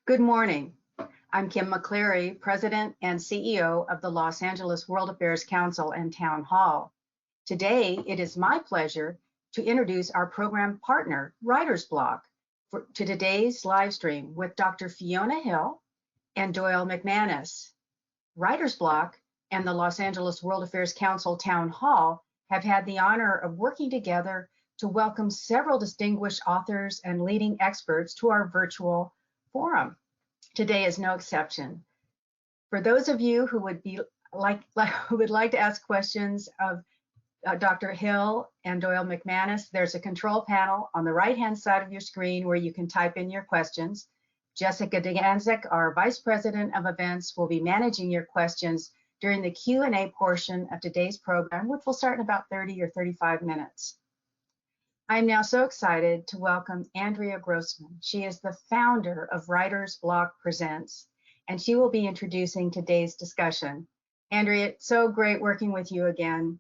Good morning. I'm Kim McCleary, President and CEO of the Los Angeles World Affairs Council and Town Hall. Today, it is my pleasure to introduce our program partner, Writer's Bloc, to today's live stream with Dr. Fiona Hill and Doyle McManus. Writer's Bloc and the Los Angeles World Affairs Council Town Hall have had the honor of working together to welcome several distinguished authors and leading experts to our virtual forum. Today is no exception. For those of you who would like to ask questions of Dr. Hill and Doyle McManus, there's a control panel on the right-hand side of your screen where you can type in your questions. Jessica Deganzik, our Vice President of Events, will be managing your questions during the Q&A portion of today's program, which will start in about 30 or 35 minutes. I'm now so excited to welcome Andrea Grossman. She is the founder of Writer's Bloc Presents, and she will be introducing today's discussion. Andrea, it's so great working with you again.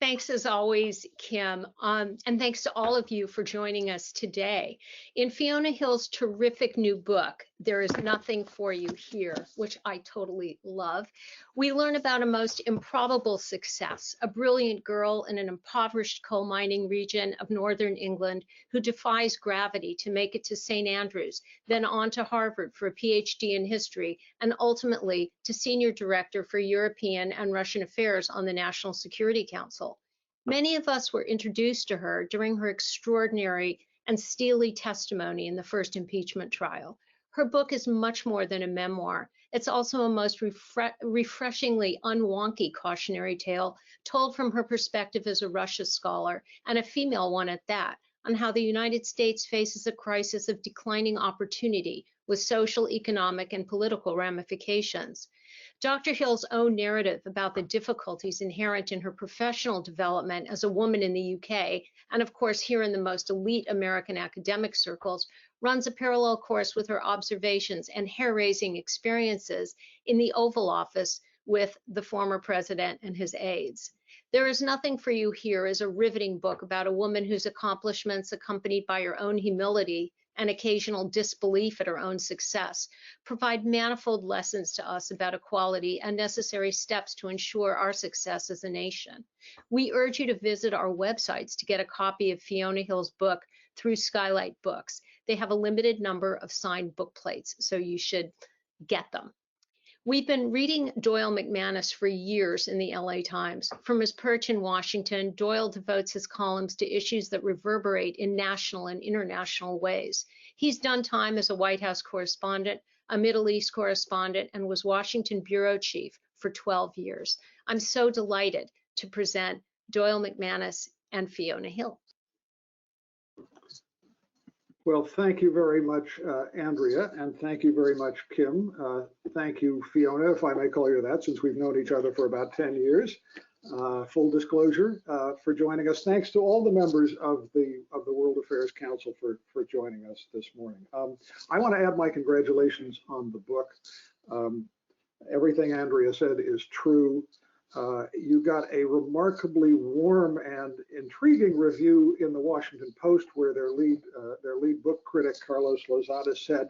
Thanks as always, Kim, and thanks to all of you for joining us today. In Fiona Hill's terrific new book, There Is Nothing for You Here, which I totally love, we learn about a most improbable success, a brilliant girl in an impoverished coal mining region of northern England who defies gravity to make it to St. Andrews, then on to Harvard for a PhD in history, and ultimately to Senior Director for European and Russian Affairs on the National Security Council. Many of us were introduced to her during her extraordinary and steely testimony in the first impeachment trial. Her book is much more than a memoir. It's also a most refreshingly unwonky cautionary tale told from her perspective as a Russia scholar, and a female one at that, on how the United States faces a crisis of declining opportunity with social, economic, and political ramifications. Dr. Hill's own narrative about the difficulties inherent in her professional development as a woman in the UK, and of course here in the most elite American academic circles, runs a parallel course with her observations and hair-raising experiences in the Oval Office with the former president and his aides. There Is Nothing for You Here is a riveting book about a woman whose accomplishments, accompanied by her own humility and occasional disbelief at her own success, provide manifold lessons to us about equality and necessary steps to ensure our success as a nation. We urge you to visit our websites to get a copy of Fiona Hill's book through Skylight Books. They have a limited number of signed book plates, so you should get them. We've been reading Doyle McManus for years in the LA Times. From his perch in Washington, Doyle devotes his columns to issues that reverberate in national and international ways. He's done time as a White House correspondent, a Middle East correspondent, and was Washington bureau chief for 12 years. I'm so delighted to present Doyle McManus and Fiona Hill. Well, thank you very much, Andrea, and thank you very much, Kim. Thank you, Fiona, if I may call you that, since we've known each other for about 10 years. Full disclosure, for joining us. Thanks to all the members of the World Affairs Council for joining us this morning. I want to add my congratulations on the book. Everything Andrea said is true. You got a remarkably warm and intriguing review in the Washington Post, where their lead book critic, Carlos Lozada, said,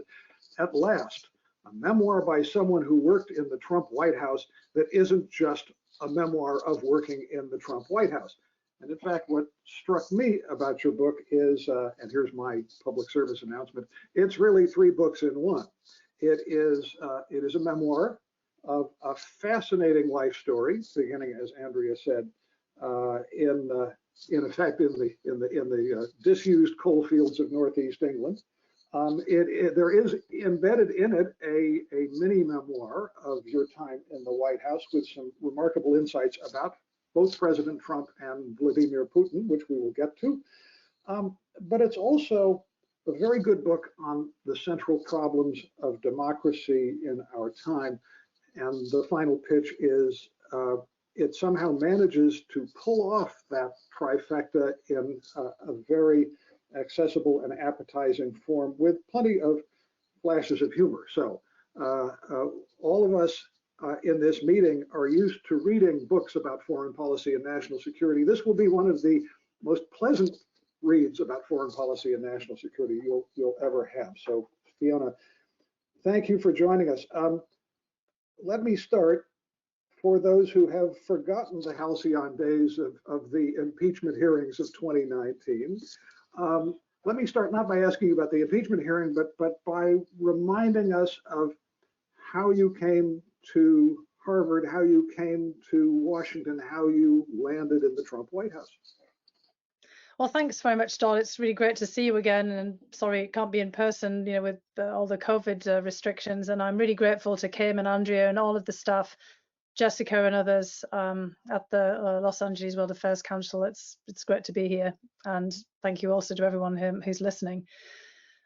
"At last, a memoir by someone who worked in the Trump White House that isn't just a memoir of working in the Trump White House." And in fact, what struck me about your book is, and here's my public service announcement, it's really 3 books in one. It is a memoir of a fascinating life story, beginning, as Andrea said, in effect in the disused coal fields of Northeast England. There is embedded in it a mini memoir of your time in the White House with some remarkable insights about both President Trump and Vladimir Putin, which we will get to. But it's also a very good book on the central problems of democracy in our time. And the final pitch is it somehow manages to pull off that trifecta in a very accessible and appetizing form with plenty of flashes of humor. So all of us in this meeting are used to reading books about foreign policy and national security. This will be one of the most pleasant reads about foreign policy and national security you'll ever have. So Fiona, thank you for joining us. Let me start. For those who have forgotten the halcyon days of the impeachment hearings of 2019, let me start not by asking you about the impeachment hearing, but by reminding us of how you came to Harvard, how you came to Washington, how you landed in the Trump White House. Well, thanks very much, Doyle. It's really great to see you again. And sorry it can't be in person, with all the COVID restrictions. And I'm really grateful to Kim and Andrea and all of the staff, Jessica and others at the Los Angeles World Affairs Council. It's great to be here, and thank you also to everyone who's listening.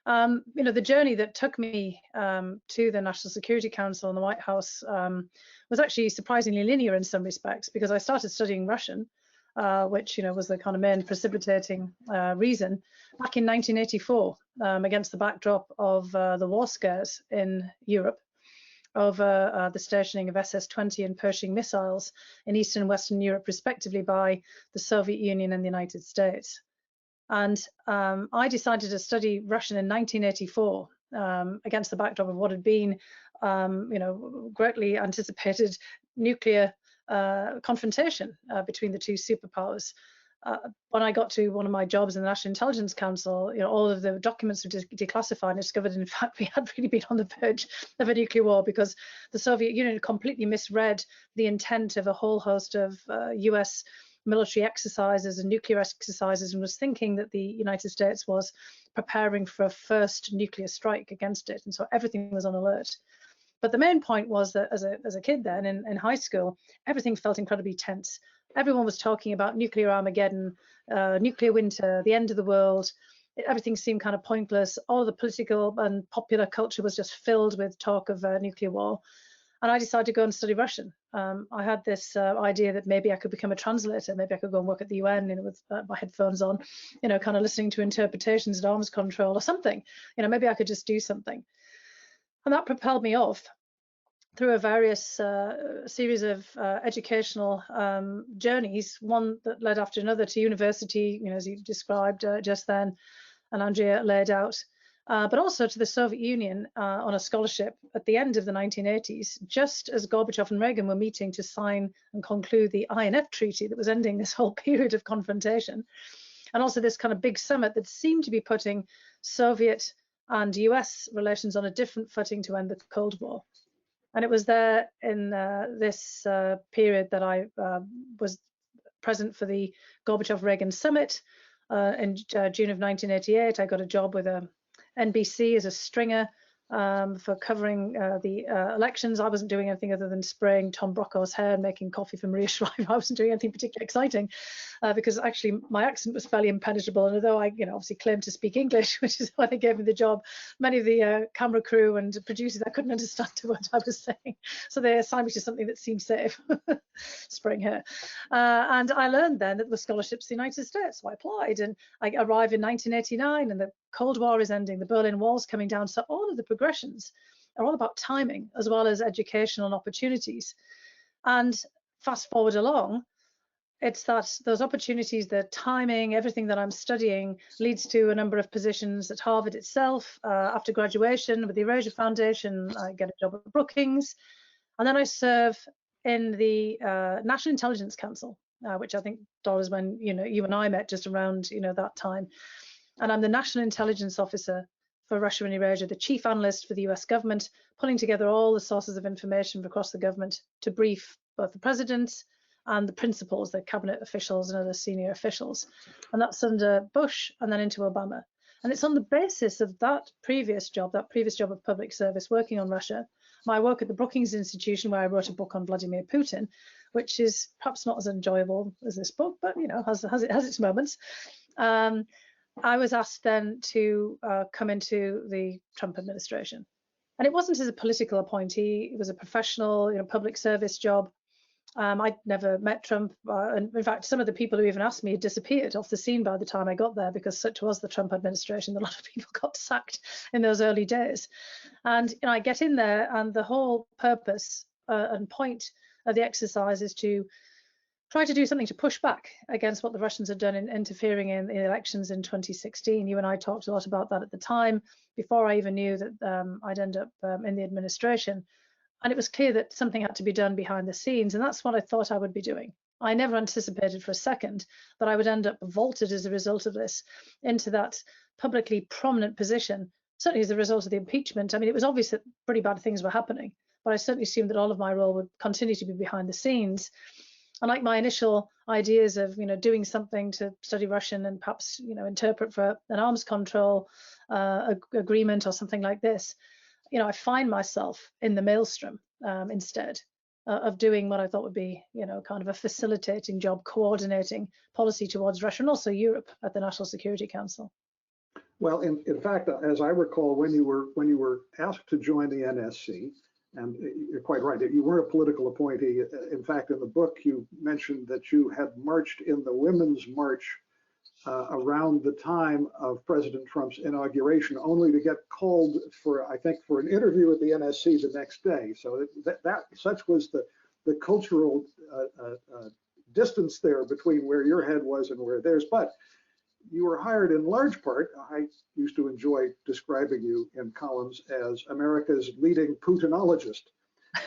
The journey that took me to the National Security Council and the White House was actually surprisingly linear in some respects, because I started studying Russian, which was the kind of main precipitating reason back in 1984, against the backdrop of the war scares in Europe, over the stationing of SS-20 and Pershing missiles in Eastern and Western Europe, respectively, by the Soviet Union and the United States. And I decided to study Russian in 1984 against the backdrop of what had been, greatly anticipated nuclear confrontation between the two superpowers. When I got to one of my jobs in the National Intelligence Council, all of the documents were declassified, and discovered, in fact, we had really been on the verge of a nuclear war, because the Soviet Union had completely misread the intent of a whole host of US military exercises and nuclear exercises, and was thinking that the United States was preparing for a first nuclear strike against it. And so everything was on alert. But the main point was that as a kid then in high school, everything felt incredibly tense. Everyone was talking about nuclear Armageddon, nuclear winter, the end of the world. Everything seemed kind of pointless. All the political and popular culture was just filled with talk of nuclear war. And I decided to go and study Russian. I had this idea that maybe I could become a translator. Maybe I could go and work at the UN, with my headphones on, kind of listening to interpretations at arms control or something. Maybe I could just do something. And that propelled me off through a various series of educational journeys, one that led after another to university, as you described just then, and Andrea laid out, but also to the Soviet Union on a scholarship at the end of the 1980s, just as Gorbachev and Reagan were meeting to sign and conclude the INF treaty that was ending this whole period of confrontation, and also this kind of big summit that seemed to be putting Soviet and US relations on a different footing to end the Cold War. And it was there in this period that I was present for the Gorbachev-Reagan summit in June of 1988. I got a job with NBC as a stringer for covering the elections. I wasn't doing anything other than spraying Tom Brokkaw's hair and making coffee for Maria Shriver. I wasn't doing anything particularly exciting because actually my accent was fairly impenetrable. And although I, obviously claimed to speak English, which is why they gave me the job, many of the camera crew and producers, I couldn't understand what I was saying. So they assigned me to something that seemed safe, spraying hair. And I learned then that there were scholarships in the United States. So I applied, and I arrived in 1989, and the Cold War is ending, the Berlin Wall's coming down. So all of the progressions are all about timing as well as educational opportunities. And fast forward along, it's that those opportunities, the timing, everything that I'm studying leads to a number of positions at Harvard itself. After graduation with the Erasure Foundation, I get a job at Brookings. And then I serve in the National Intelligence Council, which I think, Doyle, is when you and I met just around that time. And I'm the National Intelligence Officer for Russia and Eurasia, the chief analyst for the US government, pulling together all the sources of information across the government to brief both the president and the principals, the cabinet officials and other senior officials. And that's under Bush and then into Obama. And it's on the basis of that previous job of public service working on Russia, my work at the Brookings Institution, where I wrote a book on Vladimir Putin, which is perhaps not as enjoyable as this book, but has its moments. I was asked then to come into the Trump administration. And it wasn't as a political appointee, it was a professional, public service job. I'd never met Trump. And in fact, some of the people who even asked me had disappeared off the scene by the time I got there, because such was the Trump administration that a lot of people got sacked in those early days. And I get in there, and the whole purpose and point of the exercise is to try to do something to push back against what the Russians had done in interfering in the elections in 2016. You and I talked a lot about that at the time, before I even knew that I'd end up in the administration. And it was clear that something had to be done behind the scenes, and that's what I thought I would be doing. I never anticipated for a second that I would end up vaulted as a result of this into that publicly prominent position, certainly as a result of the impeachment. I mean, it was obvious that pretty bad things were happening, but I certainly assumed that all of my role would continue to be behind the scenes. And like my initial ideas of, doing something to study Russian and perhaps, interpret for an arms control agreement or something like this, I find myself in the maelstrom instead of doing what I thought would be, kind of a facilitating job, coordinating policy towards Russia and also Europe at the National Security Council. Well, in fact, as I recall, when you were asked to join the NSC, and you're quite right, you weren't a political appointee. In fact, in the book, you mentioned that you had marched in the Women's March around the time of President Trump's inauguration, only to get called for, I think, for an interview at the NSC the next day. So such was the cultural distance there between where your head was and where theirs. But you were hired in large part, I used to enjoy describing you in columns as America's leading Putinologist.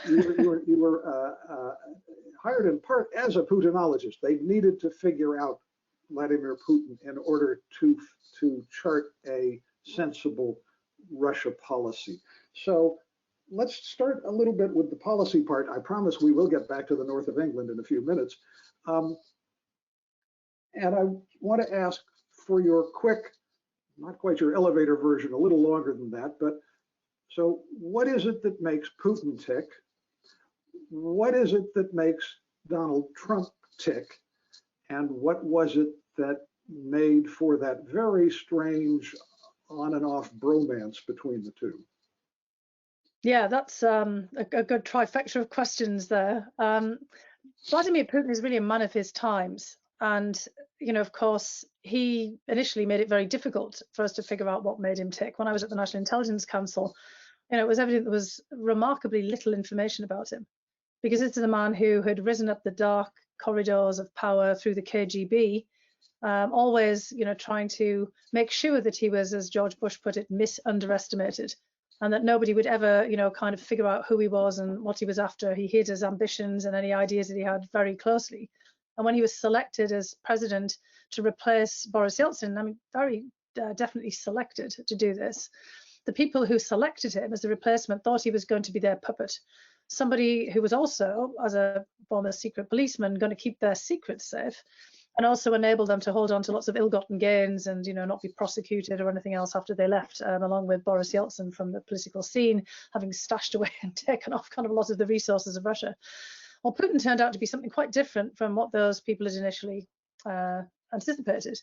You were hired in part as a Putinologist. They needed to figure out Vladimir Putin in order to chart a sensible Russia policy. So let's start a little bit with the policy part. I promise we will get back to the north of England in a few minutes. And I want to ask for your quick, not quite your elevator version, a little longer than that, but so what is it that makes Putin tick? What is it that makes Donald Trump tick? And what was it that made for that very strange on and off bromance between the two? Yeah, that's a good trifecta of questions there. Vladimir Putin is really a man of his times. And, of course, he initially made it very difficult for us to figure out what made him tick. When I was at the National Intelligence Council, it was evident there was remarkably little information about him, because this is a man who had risen up the dark corridors of power through the KGB, always, trying to make sure that he was, as George Bush put it, misunderestimated, and that nobody would ever, kind of figure out who he was and what he was after. He hid his ambitions and any ideas that he had very closely. And when he was selected as president to replace Boris Yeltsin, I mean, very definitely selected to do this, the people who selected him as the replacement thought he was going to be their puppet, somebody who was also, as a former secret policeman, going to keep their secrets safe and also enable them to hold on to lots of ill-gotten gains and, not be prosecuted or anything else after they left, along with Boris Yeltsin from the political scene, having stashed away and taken off kind of a lot of the resources of Russia. Well, Putin turned out to be something quite different from what those people had initially anticipated,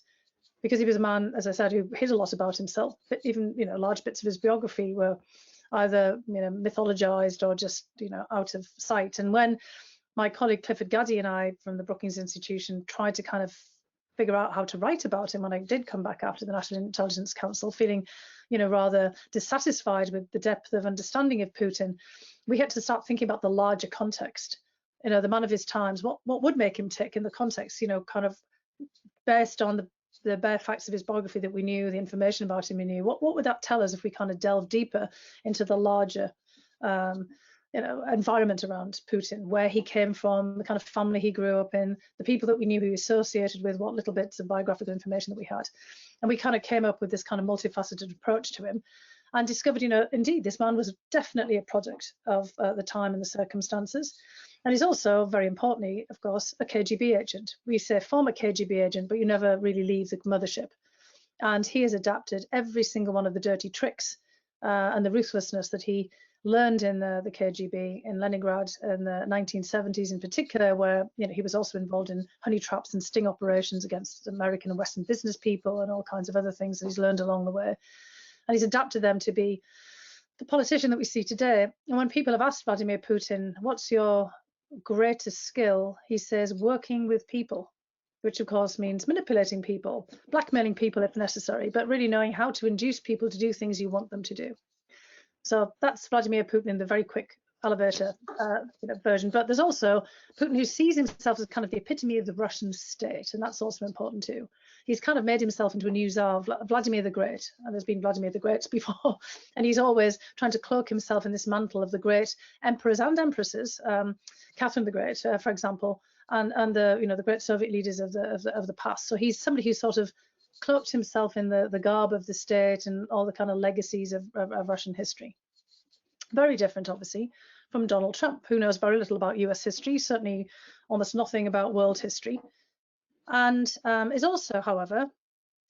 because he was a man, as I said, who hid a lot about himself. But even, large bits of his biography were either, mythologized or just, out of sight. And when my colleague Clifford Gaddy and I from the Brookings Institution tried to kind of figure out how to write about him when I did come back after the National Intelligence Council, feeling, rather dissatisfied with the depth of understanding of Putin, we had to start thinking about the larger context. The man of his times, what would make him tick in the context, kind of based on the bare facts of his biography that we knew, the information about him we knew. What would that tell us if we kind of delve deeper into the larger, environment around Putin, where he came from, the kind of family he grew up in, the people that we knew he was associated with, what little bits of biographical information that we had. And we kind of came up with this kind of multifaceted approach to him and discovered, indeed, this man was definitely a product of the time and the circumstances. And he's also, very importantly, of course, a KGB agent. We say former KGB agent, but you never really leave the mothership. And he has adapted every single one of the dirty tricks and the ruthlessness that he learned in the KGB in Leningrad in the 1970s in particular, where he was also involved in honey traps and sting operations against American and Western business people and all kinds of other things that he's learned along the way. And he's adapted them to be the politician that we see today. And when people have asked Vladimir Putin, what's your greatest skill, he says working with people, which of course means manipulating people, blackmailing people if necessary, but really knowing how to induce people to do things you want them to do. So that's Vladimir Putin in the very quick elevator version. But there's also Putin, who sees himself as kind of the epitome of the Russian state, and that's also important too. He's kind of made himself into a new Tsar, Vladimir the Great, and there's been Vladimir the Greats before, and he's always trying to cloak himself in this mantle of the great emperors and empresses, Catherine the Great, for example, and the great Soviet leaders of the past. So he's somebody who sort of cloaked himself in the garb of the state and all the kind of legacies of Russian history. Very different, obviously, from Donald Trump, who knows very little about US history, certainly almost nothing about world history, and is also, however,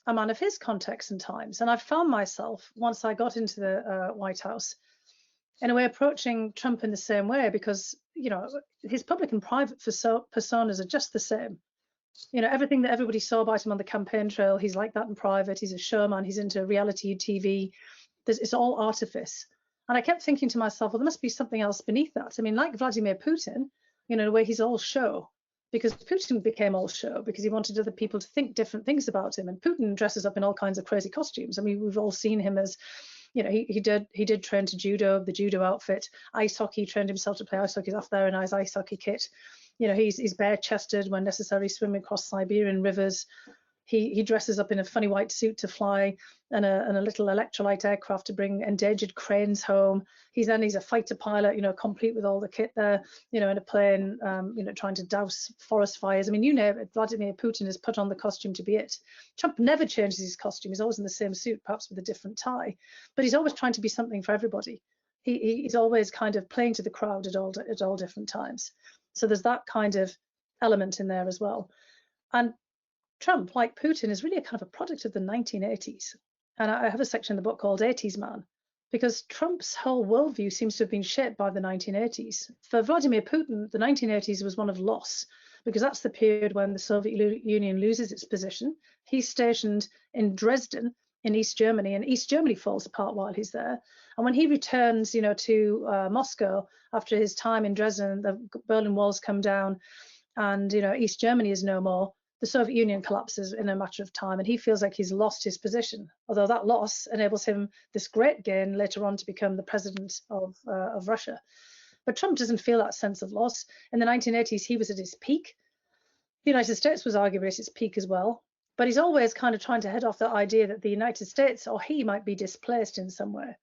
a man of his context and times. And I found myself, once I got into the White House, in a way approaching Trump in the same way, because, his public and private personas are just the same. Everything that everybody saw about him on the campaign trail, he's like that in private. He's a showman. He's into reality TV. It's all artifice. And I kept thinking to myself, well, there must be something else beneath that. I mean, like Vladimir Putin, in a way, he's all show, because Putin became all show because he wanted other people to think different things about him. And Putin dresses up in all kinds of crazy costumes. I mean, we've all seen him as, he did train to judo, the judo outfit, ice hockey, trained himself to play ice hockey, off there in his ice hockey kit. He's bare-chested when necessary, swimming across Siberian rivers. He dresses up in a funny white suit to fly and a little electrolyte aircraft to bring endangered cranes home. He's a fighter pilot, complete with all the kit there, in a plane, trying to douse forest fires. I mean, you name it, Vladimir Putin has put on the costume to be it. Trump never changes his costume. He's always in the same suit, perhaps with a different tie, but he's always trying to be something for everybody. He's always kind of playing to the crowd at all different times. So there's that kind of element in there as well. And Trump, like Putin, is really a kind of a product of the 1980s. And I have a section in the book called 80s Man, because Trump's whole worldview seems to have been shaped by the 1980s. For Vladimir Putin, the 1980s was one of loss, because that's the period when the Soviet Union loses its position. He's stationed in Dresden in East Germany, and East Germany falls apart while he's there. And when he returns, to Moscow after his time in Dresden, the Berlin Walls come down, and East Germany is no more. The Soviet Union collapses in a matter of time, and he feels like he's lost his position. Although that loss enables him this great gain later on to become the president of Russia. But Trump doesn't feel that sense of loss. In the 1980s, he was at his peak. The United States was arguably at its peak as well. But he's always kind of trying to head off the idea that the United States or he might be displaced in some way.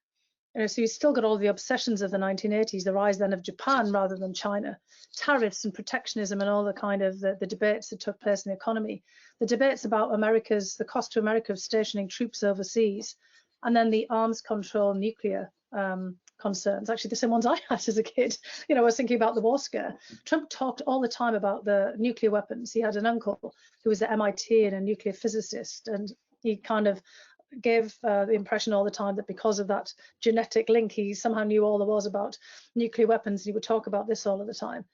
So he's still got all the obsessions of the 1980s, the rise then of Japan rather than China, tariffs and protectionism and all the kind of the debates that took place in the economy, the debates about the cost to America of stationing troops overseas, and then the arms control nuclear concerns, actually the same ones I had as a kid. I was thinking about the war scare. Trump talked all the time about the nuclear weapons. He had an uncle who was at MIT and a nuclear physicist, and he kind of gave the impression all the time that because of that genetic link, he somehow knew all there was about nuclear weapons. He would talk about this all of the time.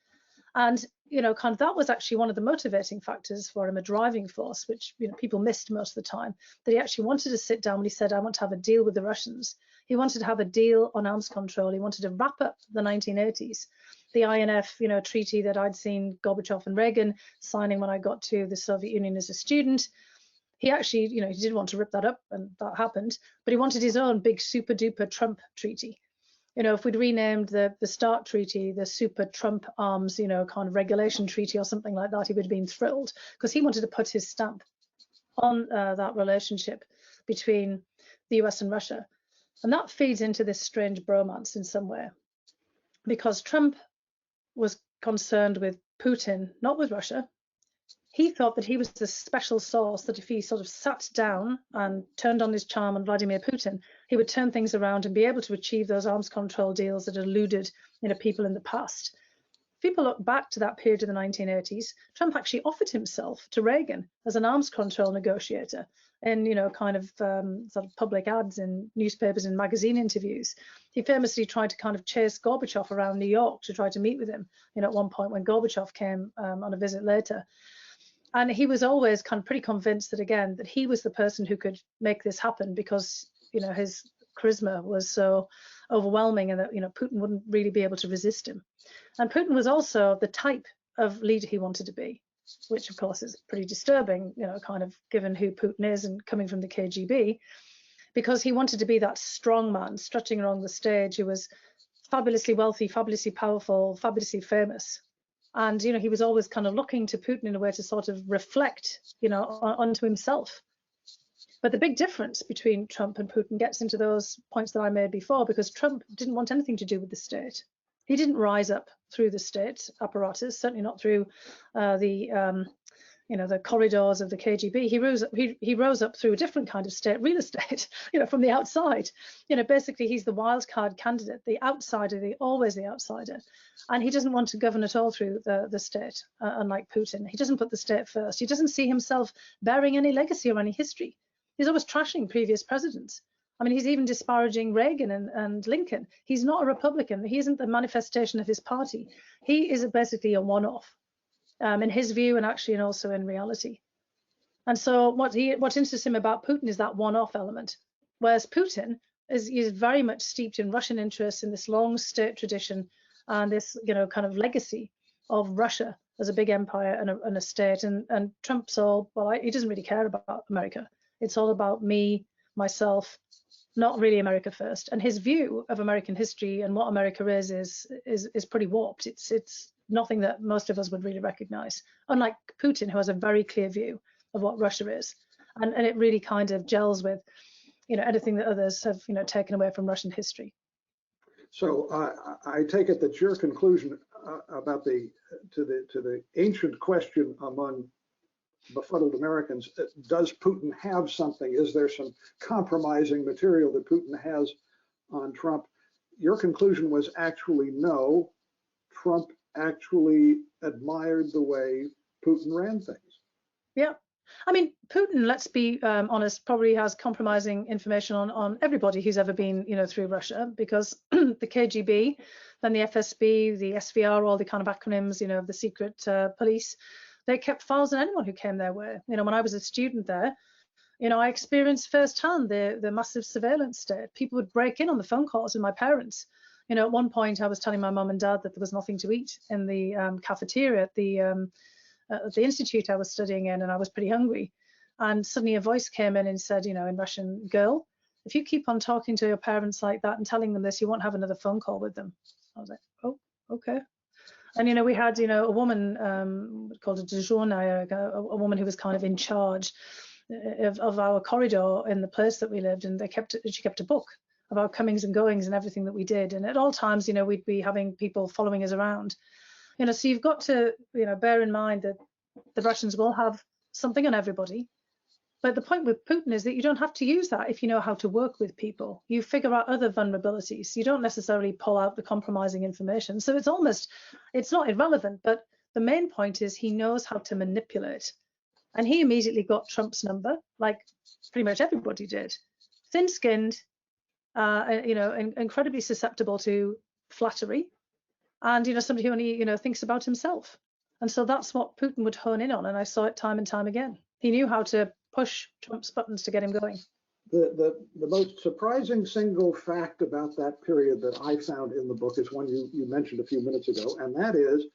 And, kind of that was actually one of the motivating factors for him, a driving force, which, people missed most of the time, that he actually wanted to sit down when he said, I want to have a deal with the Russians. He wanted to have a deal on arms control. He wanted to wrap up the 1980s, the INF, treaty that I'd seen Gorbachev and Reagan signing when I got to the Soviet Union as a student. He actually, he did want to rip that up, and that happened, but he wanted his own big super duper Trump treaty. If we'd renamed the START treaty, the super Trump arms, kind of regulation treaty or something like that, he would have been thrilled, because he wanted to put his stamp on that relationship between the US and Russia. And that feeds into this strange bromance in some way, because Trump was concerned with Putin, not with Russia. He thought that he was the special source, that if he sort of sat down and turned on his charm on Vladimir Putin, he would turn things around and be able to achieve those arms control deals that eluded people in the past. If people look back to that period of the 1980s, Trump actually offered himself to Reagan as an arms control negotiator in, kind of sort of public ads in newspapers and magazine interviews. He famously tried to kind of chase Gorbachev around New York to try to meet with him, at one point when Gorbachev came on a visit later. And he was always kind of pretty convinced that, again, that he was the person who could make this happen, because, his charisma was so overwhelming, and that, Putin wouldn't really be able to resist him. And Putin was also the type of leader he wanted to be, which, of course, is pretty disturbing, kind of given who Putin is and coming from the KGB, because he wanted to be that strong man strutting along the stage who was fabulously wealthy, fabulously powerful, fabulously famous. And, he was always kind of looking to Putin in a way to sort of reflect, onto himself. But the big difference between Trump and Putin gets into those points that I made before, because Trump didn't want anything to do with the state. He didn't rise up through the state apparatus, certainly not through the corridors of the KGB. He rose up through a different kind of state, real estate, from the outside. Basically he's the wild card candidate, the outsider, always the outsider. And he doesn't want to govern at all through the state, unlike Putin. He doesn't put the state first. He doesn't see himself bearing any legacy or any history. He's always trashing previous presidents. I mean, he's even disparaging Reagan and Lincoln. He's not a Republican. He isn't the manifestation of his party. He is basically a one-off. In his view, and actually, and also in reality. And so what interests him about Putin is that one-off element, whereas Putin is very much steeped in Russian interests, in this long state tradition and this kind of legacy of Russia as a big empire and a state. And Trump's he doesn't really care about America. It's all about me, myself, not really America first. And his view of American history and what America is pretty warped. It's nothing that most of us would really recognize, unlike Putin, who has a very clear view of what Russia is. And it really kind of gels with, anything that others have, taken away from Russian history. So I take it that your conclusion about the ancient question among befuddled Americans, does Putin have something? Is there some compromising material that Putin has on Trump? Your conclusion was actually no. Trump actually admired the way Putin ran things. Yeah. I mean, Putin, let's be honest, probably has compromising information on everybody who's ever been, through Russia, because the KGB, then the FSB, the SVR, all the kind of acronyms, of the secret police, they kept files on anyone who came their way. When I was a student there, I experienced firsthand the massive surveillance state. People would break in on the phone calls with my parents. At one point, I was telling my mum and dad that there was nothing to eat in the cafeteria at the institute I was studying in, and I was pretty hungry. And suddenly a voice came in and said, in Russian, "Girl, if you keep on talking to your parents like that and telling them this, you won't have another phone call with them." I was like, "Oh, okay." And we had a woman called a dejurna, a woman who was kind of in charge of our corridor in the place that we lived, and she kept a book of our comings and goings and everything that we did. And at all times, we'd be having people following us around. So you've got to, bear in mind that the Russians will have something on everybody. But the point with Putin is that you don't have to use that if you know how to work with people. You figure out other vulnerabilities. You don't necessarily pull out the compromising information. So it's not irrelevant, but the main point is he knows how to manipulate. And he immediately got Trump's number, like pretty much everybody did. Thin-skinned, incredibly susceptible to flattery, and somebody who only thinks about himself. And so that's what Putin would hone in on, and I saw it time and time again. He knew how to push Trump's buttons to get him going. The most surprising single fact about that period that I found in the book is one you mentioned a few minutes ago, and that is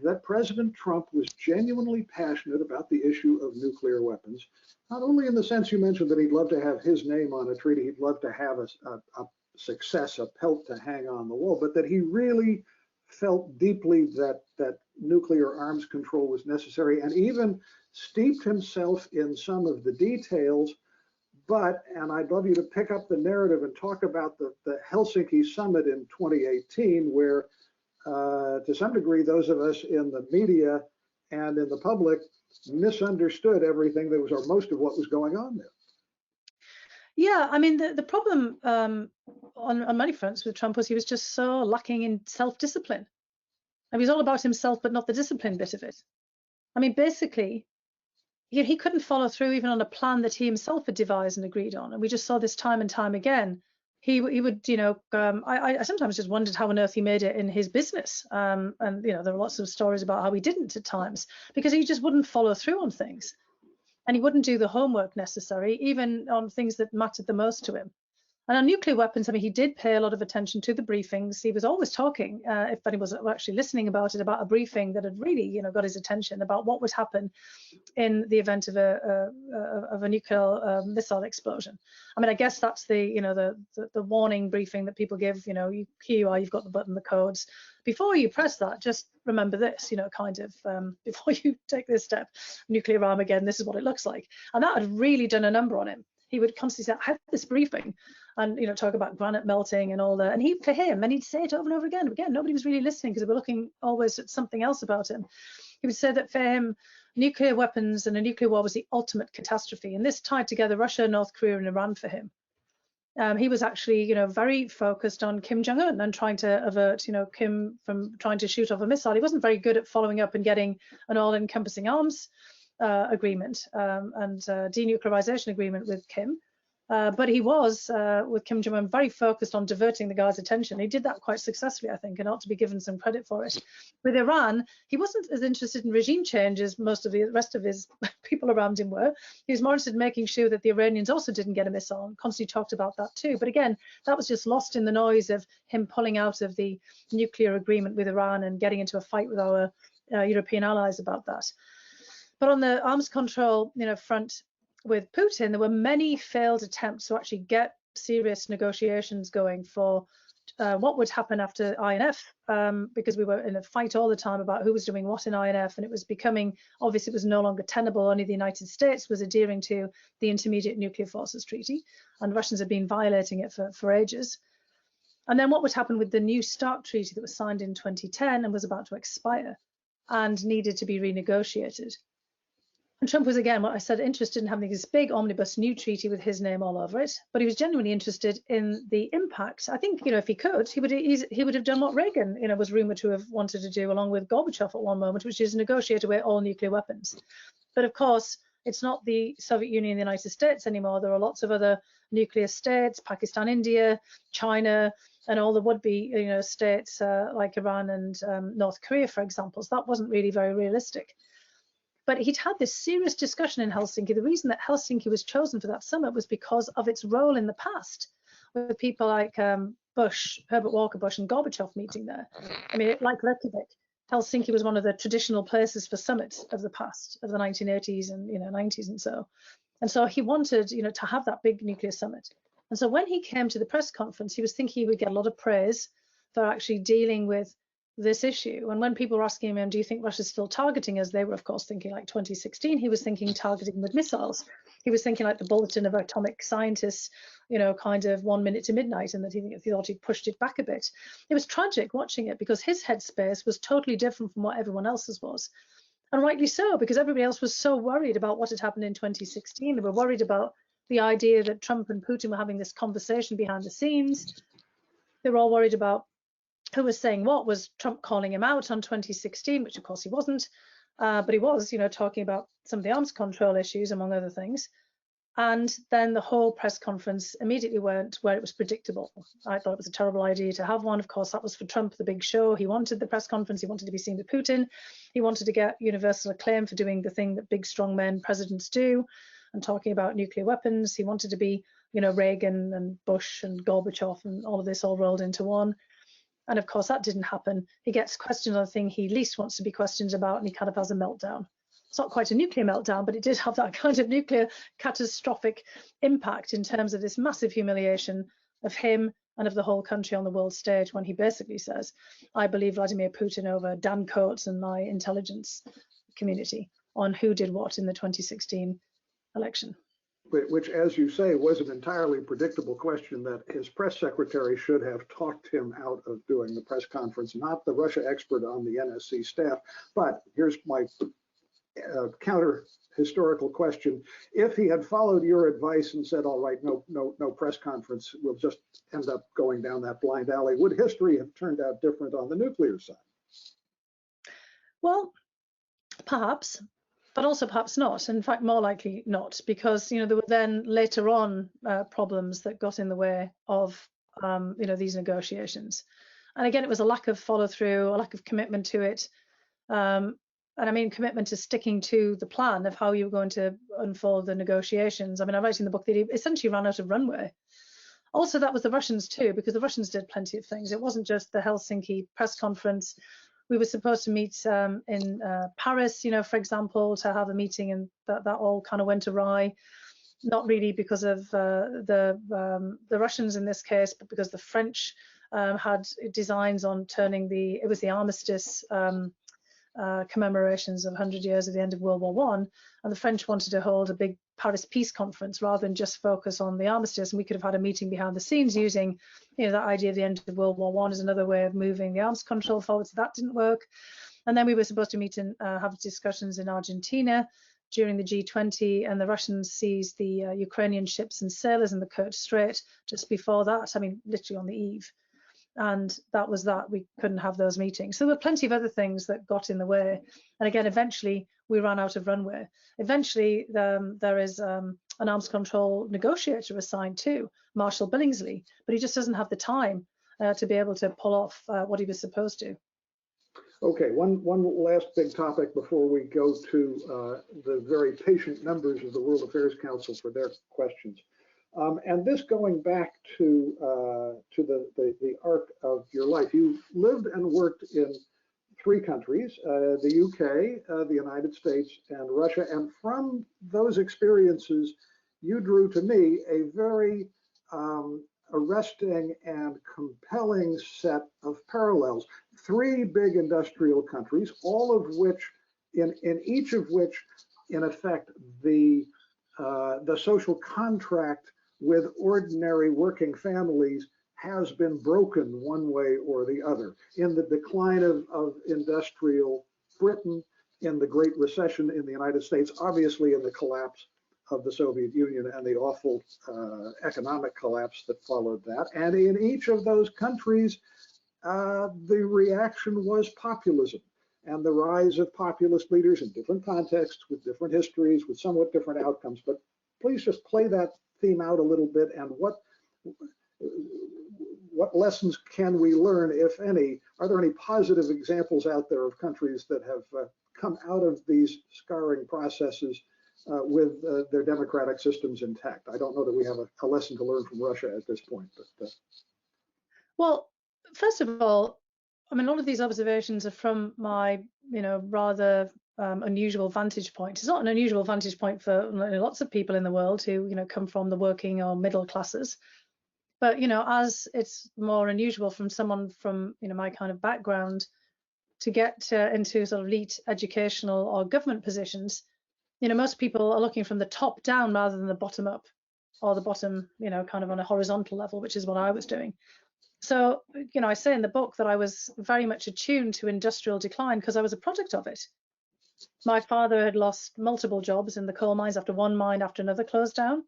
that President Trump was genuinely passionate about the issue of nuclear weapons, not only in the sense you mentioned that he'd love to have his name on a treaty, he'd love to have a success, a pelt to hang on the wall, but that he really felt deeply that nuclear arms control was necessary, and even steeped himself in some of the details. But, and I'd love you to pick up the narrative and talk about the Helsinki summit in 2018, where to some degree, those of us in the media and in the public misunderstood everything that was, or most of what was going on there. Yeah, I mean, the problem on many fronts with Trump was he was just so lacking in self-discipline. And he was all about himself, but not the discipline bit of it. I mean, basically, he couldn't follow through even on a plan that he himself had devised and agreed on. And we just saw this time and time again. He would, I sometimes just wondered how on earth he made it in his business. And, there are lots of stories about how he didn't at times, because he just wouldn't follow through on things. And he wouldn't do the homework necessary, even on things that mattered the most to him. And on nuclear weapons, I mean, he did pay a lot of attention to the briefings. He was always talking, if anyone was actually listening about it, about a briefing that had really, got his attention about what would happen in the event of a nuclear missile explosion. I mean, I guess that's the warning briefing that people give. Here you are, you've got the button, the codes. Before you press that, just remember this. Before you take this step, nuclear Armageddon, this is what it looks like. And that had really done a number on him. He would constantly say, I had this briefing, and talk about granite melting and all that. And for him, and he'd say it over and over again. Again, nobody was really listening because they were looking always at something else about him. He would say that for him, nuclear weapons and a nuclear war was the ultimate catastrophe. And this tied together Russia, North Korea, and Iran for him. He was actually, very focused on Kim Jong-un and trying to avert, Kim from trying to shoot off a missile. He wasn't very good at following up and getting an all-encompassing arms agreement and denuclearization agreement with Kim. But he was, with Kim Jong-un, very focused on diverting the guy's attention. He did that quite successfully, I think, and ought to be given some credit for it. With Iran, he wasn't as interested in regime change as most of the rest of his people around him were. He was more interested in making sure that the Iranians also didn't get a missile, and constantly talked about that too. But again, that was just lost in the noise of him pulling out of the nuclear agreement with Iran and getting into a fight with our European allies about that. But on the arms control, front, with Putin, there were many failed attempts to actually get serious negotiations going for what would happen after INF, because we were in a fight all the time about who was doing what in INF, and it was becoming obvious it was no longer tenable. Only the United States was adhering to the Intermediate Nuclear Forces Treaty, and Russians had been violating it for ages. And then what would happen with the New START Treaty that was signed in 2010 and was about to expire and needed to be renegotiated. And Trump was, again, what I said, interested in having this big omnibus new treaty with his name all over it, but he was genuinely interested in the impact. I think, if he could, he would have done what Reagan, was rumored to have wanted to do, along with Gorbachev at one moment, which is negotiate away all nuclear weapons. But of course, it's not the Soviet Union and the United States anymore. There are lots of other nuclear states, Pakistan, India, China, and all the would-be, states like Iran and North Korea, for example. So that wasn't really very realistic. But he'd had this serious discussion in Helsinki. The reason that Helsinki was chosen for that summit was because of its role in the past, with people like Bush, Herbert Walker Bush, and Gorbachev meeting there. I mean, like Reykjavik, Helsinki was one of the traditional places for summits of the past, of the 1980s and 90s and so. And so he wanted, to have that big nuclear summit. And so when he came to the press conference, he was thinking he would get a lot of praise for actually dealing with this issue. And when people were asking him, do you think Russia's still targeting us? They were, of course, thinking like 2016. He was thinking targeting with missiles. He was thinking like the Bulletin of Atomic Scientists, kind of 1 minute to midnight, and that he thought he pushed it back a bit. It was tragic watching it because his headspace was totally different from what everyone else's was. And rightly so, because everybody else was so worried about what had happened in 2016. They were worried about the idea that Trump and Putin were having this conversation behind the scenes. They were all worried about who was saying what. Was Trump calling him out on 2016, which of course he wasn't, but he was, talking about some of the arms control issues, among other things. And then the whole press conference immediately went where it was predictable. I thought it was a terrible idea to have one. Of course, that was for Trump, the big show. He wanted the press conference. He wanted to be seen with Putin. He wanted to get universal acclaim for doing the thing that big, strong men presidents do and talking about nuclear weapons. He wanted to be, Reagan and Bush and Gorbachev and all of this all rolled into one. And of course, that didn't happen. He gets questioned on the thing he least wants to be questioned about, and he kind of has a meltdown. It's not quite a nuclear meltdown, but it did have that kind of nuclear catastrophic impact in terms of this massive humiliation of him and of the whole country on the world stage, when he basically says, I believe Vladimir Putin over Dan Coates and my intelligence community on who did what in the 2016 election. Which, as you say, was an entirely predictable question that his press secretary should have talked him out of doing the press conference, not the Russia expert on the NSC staff. But here's my counter historical question. If he had followed your advice and said, all right, no press conference, we'll just end up going down that blind alley, would history have turned out different on the nuclear side? Well, perhaps. But also perhaps not. In fact, more likely not, because there were then later on problems that got in the way of these negotiations. And again, it was a lack of follow through, a lack of commitment to it, and I mean commitment to sticking to the plan of how you were going to unfold the negotiations. I mean, I write in the book that he essentially ran out of runway. Also, that was the Russians too, because the Russians did plenty of things. It wasn't just the Helsinki press conference. We were supposed to meet in Paris, for example, to have a meeting, and that all kind of went awry. Not really because of the Russians in this case, but because the French had designs on turning it was the armistice commemorations of 100 years of the end of World War I, and the French wanted to hold a big Paris Peace Conference rather than just focus on the armistice. And we could have had a meeting behind the scenes using, that idea of the end of World War I as another way of moving the arms control forward. So that didn't work. And then we were supposed to meet and have discussions in Argentina during the G20, and the Russians seized the Ukrainian ships and sailors in the Kerch Strait just before that. I mean, literally on the eve. And that was that. We couldn't have those meetings. So there were plenty of other things that got in the way. And again, eventually we ran out of runway. Eventually there is an arms control negotiator assigned to Marshall Billingsley, but he just doesn't have the time to be able to pull off what he was supposed to. Okay, one last big topic before we go to the very patient members of the World Affairs Council for their questions. And this going back to the arc of your life. You lived and worked in 3 countries, the UK, the United States, and Russia. And from those experiences, you drew to me a very arresting and compelling set of parallels. 3 big industrial countries, all of which, in each of which, in effect, the social contract with ordinary working families has been broken one way or the other. In the decline of industrial Britain, in the Great Recession in the United States, obviously in the collapse of the Soviet Union and the awful economic collapse that followed that. And in each of those countries, the reaction was populism and the rise of populist leaders in different contexts, with different histories, with somewhat different outcomes. But please just play that theme out a little bit, and what lessons can we learn, if any? Are there any positive examples out there of countries that have come out of these scarring processes with their democratic systems intact? I don't know that we have a lesson to learn from Russia at this point. But well, first of all, I mean, a lot of these observations are from my, rather unusual vantage point. It's not an unusual vantage point for lots of people in the world who, come from the working or middle classes. But, as it's more unusual from someone from, my kind of background to get into sort of elite educational or government positions, most people are looking from the top down rather than the bottom up, or the bottom, kind of on a horizontal level, which is what I was doing. So, I say in the book that I was very much attuned to industrial decline because I was a product of it. My father had lost multiple jobs in the coal mines after one mine after another closed down.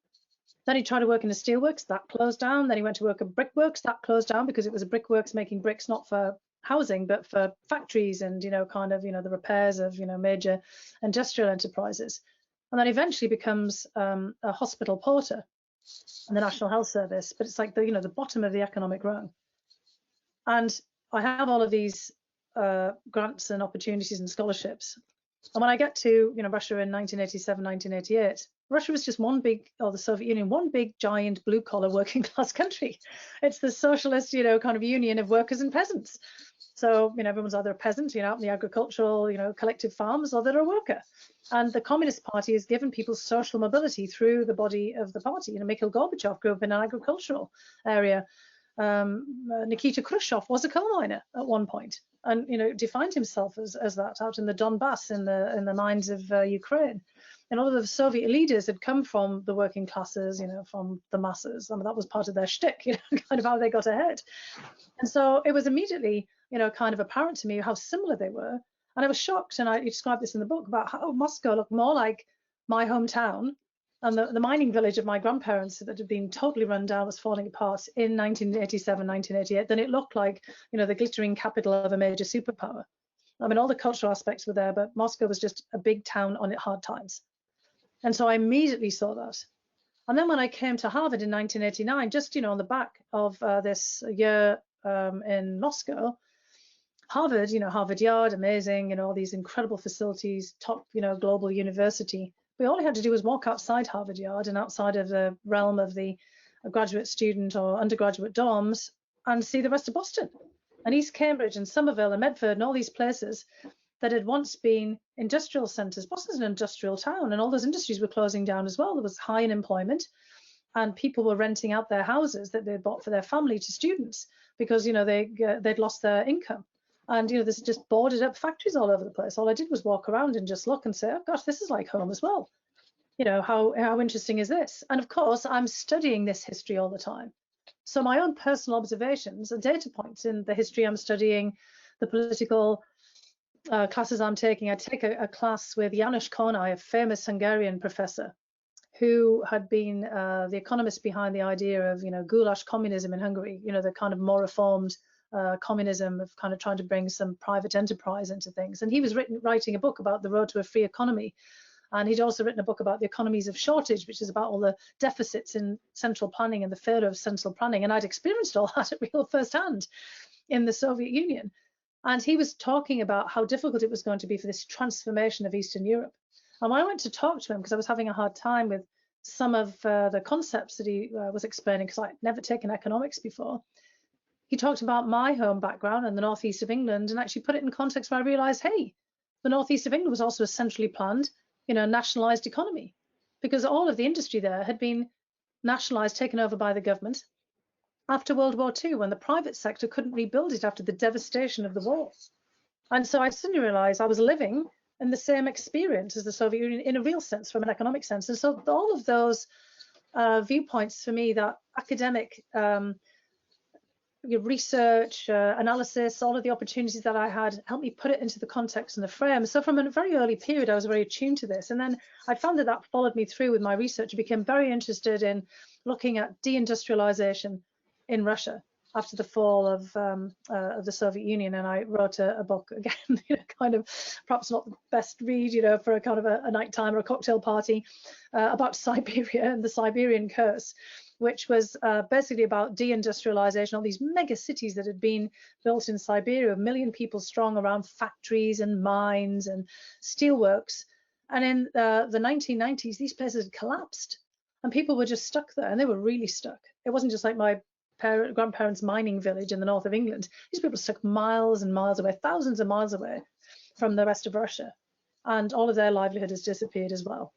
Then he tried to work in a steelworks, that closed down. Then he went to work at brickworks, that closed down because it was a brickworks making bricks not for housing, but for factories and, the repairs of, major industrial enterprises. And then eventually becomes a hospital porter in the National Health Service. But it's like the bottom of the economic rung. And I have all of these grants and opportunities and scholarships. And when I get to Russia in 1987, 1988, Russia was just the Soviet Union, one big giant blue collar working class country. It's the socialist, kind of union of workers and peasants. So, everyone's either a peasant, out in the agricultural, collective farms, or they're a worker. And the Communist Party has given people social mobility through the body of the party. Mikhail Gorbachev grew up in an agricultural area. Nikita Khrushchev was a coal miner at one point, and defined himself as that out in the Donbass in the mines of Ukraine. And all of the Soviet leaders had come from the working classes, from the masses. I mean, that was part of their shtick, kind of how they got ahead. And so it was immediately, kind of apparent to me how similar they were. And I was shocked, and I described this in the book, about how Moscow looked more like my hometown. And the mining village of my grandparents that had been totally run down was falling apart in 1987, 1988, then it looked like, the glittering capital of a major superpower. I mean, all the cultural aspects were there, but Moscow was just a big town on hard times. And so I immediately saw that. And then when I came to Harvard in 1989, just, on the back of this year in Moscow, Harvard, Harvard Yard, amazing, all these incredible facilities, top, global university. All I had to do was walk outside Harvard Yard and outside of the realm of the a graduate student or undergraduate dorms and see the rest of Boston and East Cambridge and Somerville and Medford and all these places that had once been industrial centres. Boston's an industrial town, and all those industries were closing down as well. There was high unemployment, and people were renting out their houses that they bought for their family to students because, you know, they'd lost their income. And, you know, there's just boarded up factories all over the place. All I did was walk around and just look and say, oh gosh, this is like home as well. You know, how interesting is this? And of course, I'm studying this history all the time. So my own personal observations and data points in the history I'm studying, the political classes I'm taking. I take a class with Janusz Kornai, a famous Hungarian professor who had been the economist behind the idea of, you know, goulash communism in Hungary, you know, the kind of more reformed communism of kind of trying to bring some private enterprise into things. And he was writing a book about the road to a free economy. And he'd also written a book about the economies of shortage, which is about all the deficits in central planning and the failure of central planning. And I'd experienced all that at real firsthand in the Soviet Union. And he was talking about how difficult it was going to be for this transformation of Eastern Europe. And when I went to talk to him, because I was having a hard time with some of the concepts that he was explaining, because I'd never taken economics before, he talked about my home background and the northeast of England and actually put it in context where I realized, hey, the northeast of England was also a centrally planned, you know, nationalized economy, because all of the industry there had been nationalized, taken over by the government after World War II, when the private sector couldn't rebuild it after the devastation of the war. And so I suddenly realized I was living in the same experience as the Soviet Union in a real sense, from an economic sense. And so all of those viewpoints for me, that academic research, analysis, all of the opportunities that I had helped me put it into the context and the frame. So from a very early period, I was very attuned to this. And then I found that that followed me through with my research. I became very interested in looking at deindustrialization in Russia after the fall of the Soviet Union. And I wrote a book, again, you know, kind of perhaps not the best read, you know, for a kind of a nighttime or a cocktail party, about Siberia and the Siberian curse, which was basically about deindustrialization, all these mega cities that had been built in Siberia, 1 million people strong around factories and mines and steelworks. And in the 1990s, these places had collapsed and people were just stuck there, and they were really stuck. It wasn't just like my grandparents' mining village in the north of England. These people stuck miles and miles away, thousands of miles away from the rest of Russia. And all of their livelihood has disappeared as well.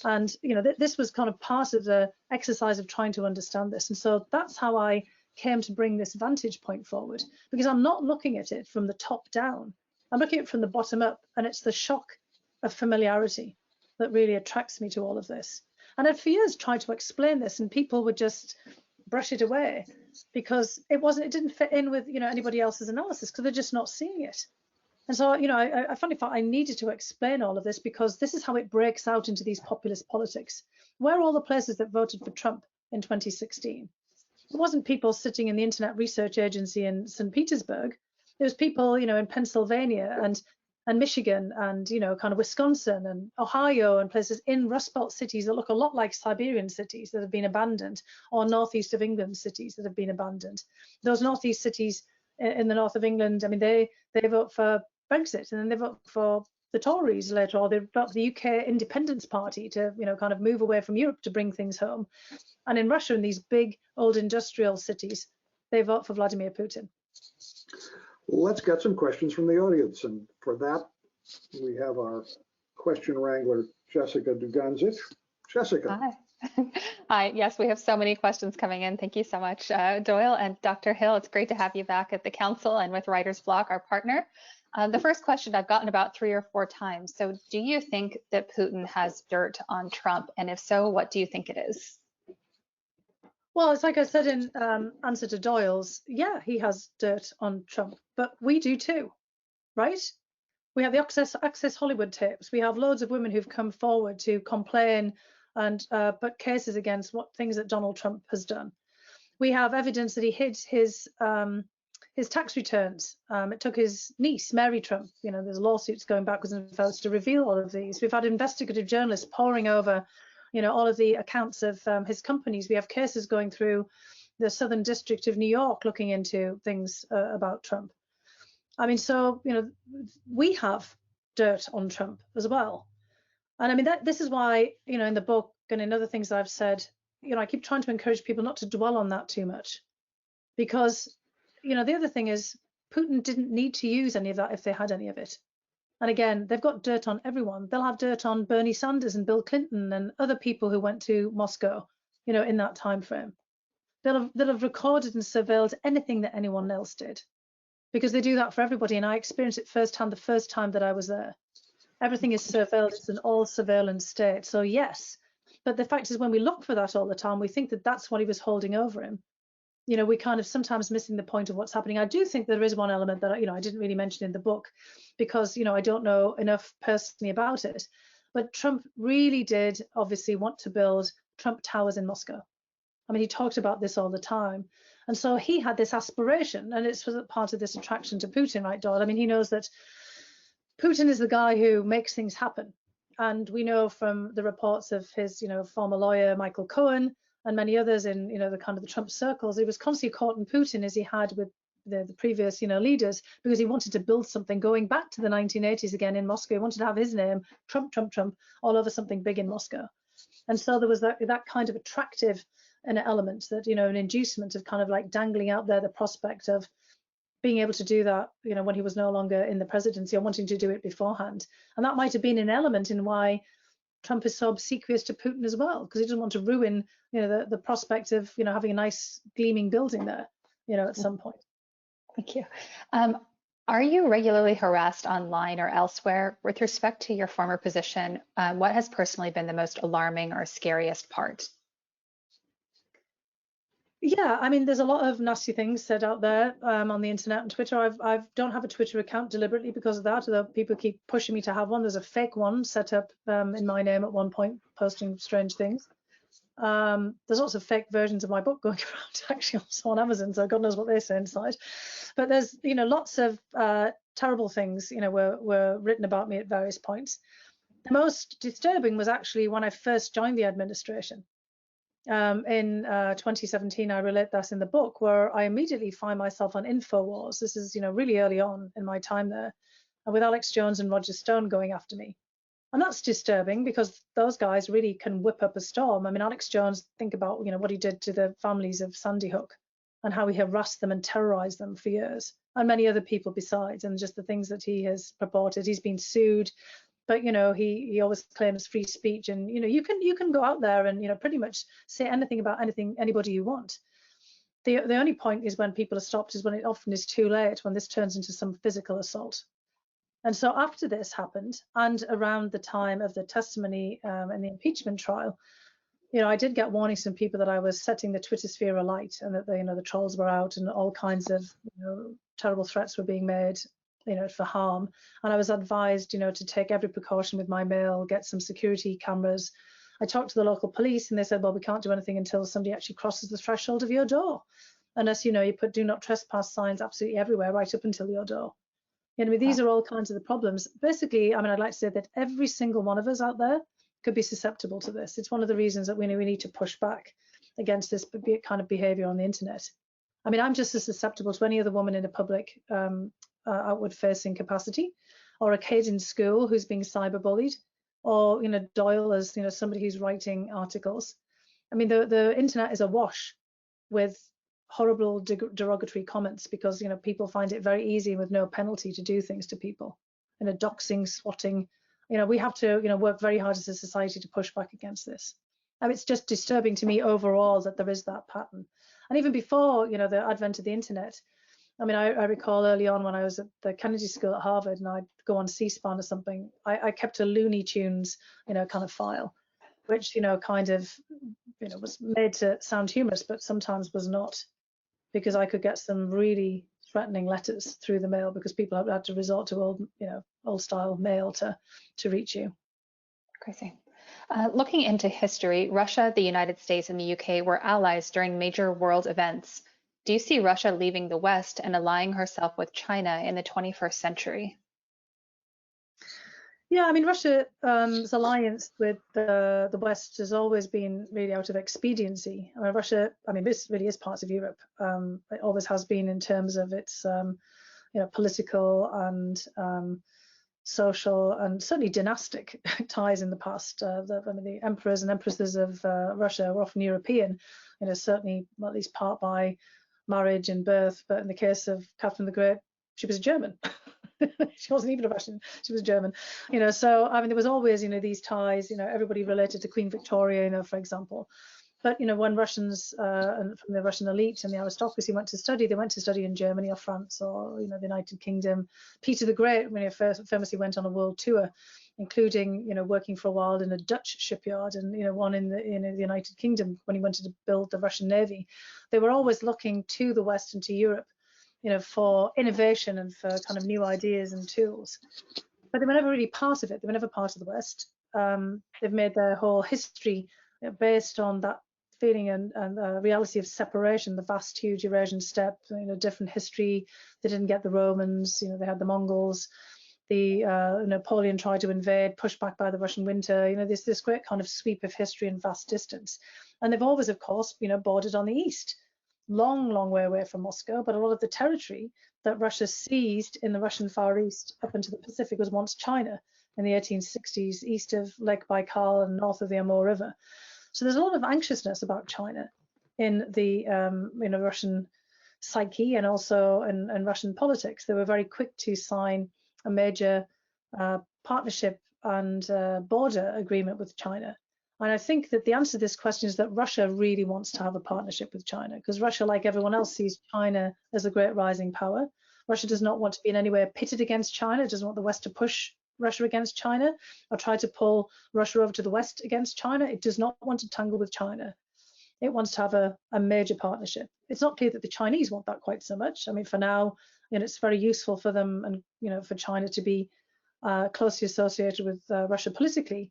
And, you know, this was kind of part of the exercise of trying to understand this. And so that's how I came to bring this vantage point forward, because I'm not looking at it from the top down. I'm looking at it from the bottom up, and it's the shock of familiarity that really attracts me to all of this. And I've for years tried to explain this, and people would just brush it away because it didn't fit in with, you know, anybody else's analysis, because they're just not seeing it. And so, you know, I finally felt I needed to explain all of this, because this is how it breaks out into these populist politics. Where are all the places that voted for Trump in 2016? It wasn't people sitting in the Internet Research Agency in St. Petersburg. It was people, you know, in Pennsylvania and Michigan and, you know, kind of Wisconsin and Ohio and places in Rust Belt cities that look a lot like Siberian cities that have been abandoned, or northeast of England cities that have been abandoned. Those northeast cities in the north of England, I mean, they vote for Brexit, and then they vote for the Tories later, or they vote for the UK Independence Party to, you know, kind of move away from Europe to bring things home. And in Russia, in these big old industrial cities, they vote for Vladimir Putin. Let's get some questions from the audience. And for that, we have our question wrangler, Jessica Duganzic. Jessica. Hi. Hi. Yes, we have so many questions coming in. Thank you so much, Doyle and Dr. Hill. It's great to have you back at the council and with Writer's Bloc, our partner. The first question I've gotten about 3 or 4 times. So do you think that Putin has dirt on Trump? And if so, what do you think it is? Well, it's like I said in answer to Doyle's, yeah, he has dirt on Trump, but we do too, right? We have the Access Hollywood tapes. We have loads of women who've come forward to complain and put cases against things that Donald Trump has done. We have evidence that he hid his tax returns. It took his niece, Mary Trump, you know, there's lawsuits going backwards and forwards to reveal all of these. We've had investigative journalists poring over, you know, all of the accounts of his companies. We have cases going through the Southern District of New York looking into things about Trump. I mean, so, you know, we have dirt on Trump as well. And I mean, this is why, you know, in the book and in other things I've said, I keep trying to encourage people not to dwell on that too much, because, the other thing is Putin didn't need to use any of that if they had any of it. And again, they've got dirt on everyone. They'll have dirt on Bernie Sanders and Bill Clinton and other people who went to Moscow, in that time frame. They'll have recorded and surveilled anything that anyone else did, because they do that for everybody. And I experienced it firsthand the first time that I was there. Everything is surveilled. It's an all surveillance state. So yes, but the fact is, when we look for that all the time, we think that that's what he was holding over him. We kind of sometimes missing the point of what's happening. I do think there is one element that, I didn't really mention in the book, because, I don't know enough personally about it. But Trump really did obviously want to build Trump Towers in Moscow. I mean, he talked about this all the time. And so he had this aspiration, and it's part of this attraction to Putin, right, Doyle? I mean, he knows that Putin is the guy who makes things happen. And we know from the reports of his, former lawyer, Michael Cohen, and many others in, the kind of the Trump circles, he was constantly courting Putin, as he had with the previous, leaders, because he wanted to build something going back to the 1980s again in Moscow. He wanted to have his name, Trump, Trump, Trump, all over something big in Moscow. And so there was that kind of attractive an element, that, an inducement of kind of like dangling out there the prospect of being able to do that, when he was no longer in the presidency, or wanting to do it beforehand. And that might have been an element in why Trump is so obsequious to Putin as well, because he doesn't want to ruin, the prospect of, having a nice gleaming building there, at some point. Thank you. Are you regularly harassed online or elsewhere? With respect to your former position, what has personally been the most alarming or scariest part? Yeah, I mean, there's a lot of nasty things said out there on the internet and Twitter. I don't have a Twitter account deliberately because of that, although people keep pushing me to have one. There's a fake one set up in my name at one point, posting strange things. There's lots of fake versions of my book going around actually also on Amazon, so God knows what they say inside. But there's, lots of terrible things, were written about me at various points. The most disturbing was actually when I first joined the administration. In 2017, I relate that in the book, where I immediately find myself on InfoWars. This is, really early on in my time there, with Alex Jones and Roger Stone going after me. And that's disturbing, because those guys really can whip up a storm. I mean, Alex Jones, think about, what he did to the families of Sandy Hook, and how he harassed them and terrorized them for years, and many other people besides, and just the things that he has purported. He's been sued. But he always claims free speech, and you can go out there and pretty much say anything about anybody you want. The only point is when people are stopped is when it often is too late, when this turns into some physical assault. And so after this happened, and around the time of the testimony in the impeachment trial, I did get warnings from people that I was setting the Twitter sphere alight, and that the trolls were out, and all kinds of terrible threats were being made, for harm. And I was advised, to take every precaution with my mail, get some security cameras. I talked to the local police, and they said, well, we can't do anything until somebody actually crosses the threshold of your door. Unless, you put do not trespass signs absolutely everywhere, right up until your door. These are all kinds of the problems. Basically, I mean, I'd like to say that every single one of us out there could be susceptible to this. It's one of the reasons that we need to push back against this kind of behavior on the internet. I mean, I'm just as susceptible to any other woman in a public outward-facing capacity, or a kid in school who's being cyberbullied, or Doyle as somebody who's writing articles. I mean, the internet is awash with horrible derogatory comments, because people find it very easy with no penalty to do things to people, doxing, swatting. We have to work very hard as a society to push back against this. I mean, it's just disturbing to me overall that there is that pattern. And even before the advent of the internet, I mean, I recall early on when I was at the Kennedy School at Harvard, and I'd go on C-SPAN or something, I kept a Looney Tunes, kind of file, which, kind of, was made to sound humorous, but sometimes was not, because I could get some really threatening letters through the mail, because people had to resort to old style mail to reach you. Crazy. Looking into history, Russia, the United States, and the UK were allies during major world events. Do you see Russia leaving the West and allying herself with China in the 21st century? Yeah, I mean, Russia's alliance with the West has always been really out of expediency. I mean, Russia, I mean, this really is part of Europe. It always has been in terms of its, political and social and certainly dynastic ties in the past. I mean, the emperors and empresses of Russia were often European, certainly at least part by marriage and birth. But in the case of Catherine the Great, she was German. She wasn't even a Russian, she was German. So I mean, there was always, these ties, everybody related to Queen Victoria, for example. But when Russians and from the Russian elite and the aristocracy went to study, they went to study in Germany or France or the United Kingdom. Peter the Great, when he famously went on a world tour, including working for a while in a Dutch shipyard and one in the United Kingdom when he wanted to build the Russian Navy. They were always looking to the West and to Europe, for innovation and for kind of new ideas and tools. But they were never really part of it. They were never part of the West. They've made their whole history based on that feeling and reality of separation, the vast, huge Eurasian steppe, different history. They didn't get the Romans, they had the Mongols. The Napoleon tried to invade, pushed back by the Russian winter. There's this great kind of sweep of history and vast distance. And they've always, of course, bordered on the east. Long, long way away from Moscow, but a lot of the territory that Russia seized in the Russian Far East up into the Pacific was once China in the 1860s, east of Lake Baikal and north of the Amur River. So there's a lot of anxiousness about China in the Russian psyche and also in Russian politics. They were very quick to sign a major partnership and border agreement with China. And I think that the answer to this question is that Russia really wants to have a partnership with China, because Russia, like everyone else, sees China as a great rising power. Russia does not want to be in any way pitted against China. It doesn't want the West to push Russia against China or try to pull Russia over to the West against China. It does not want to tangle with China. It wants to have a major partnership. It's not clear that the Chinese want that quite so much. I mean, for now, it's very useful for them and for China to be closely associated with Russia politically.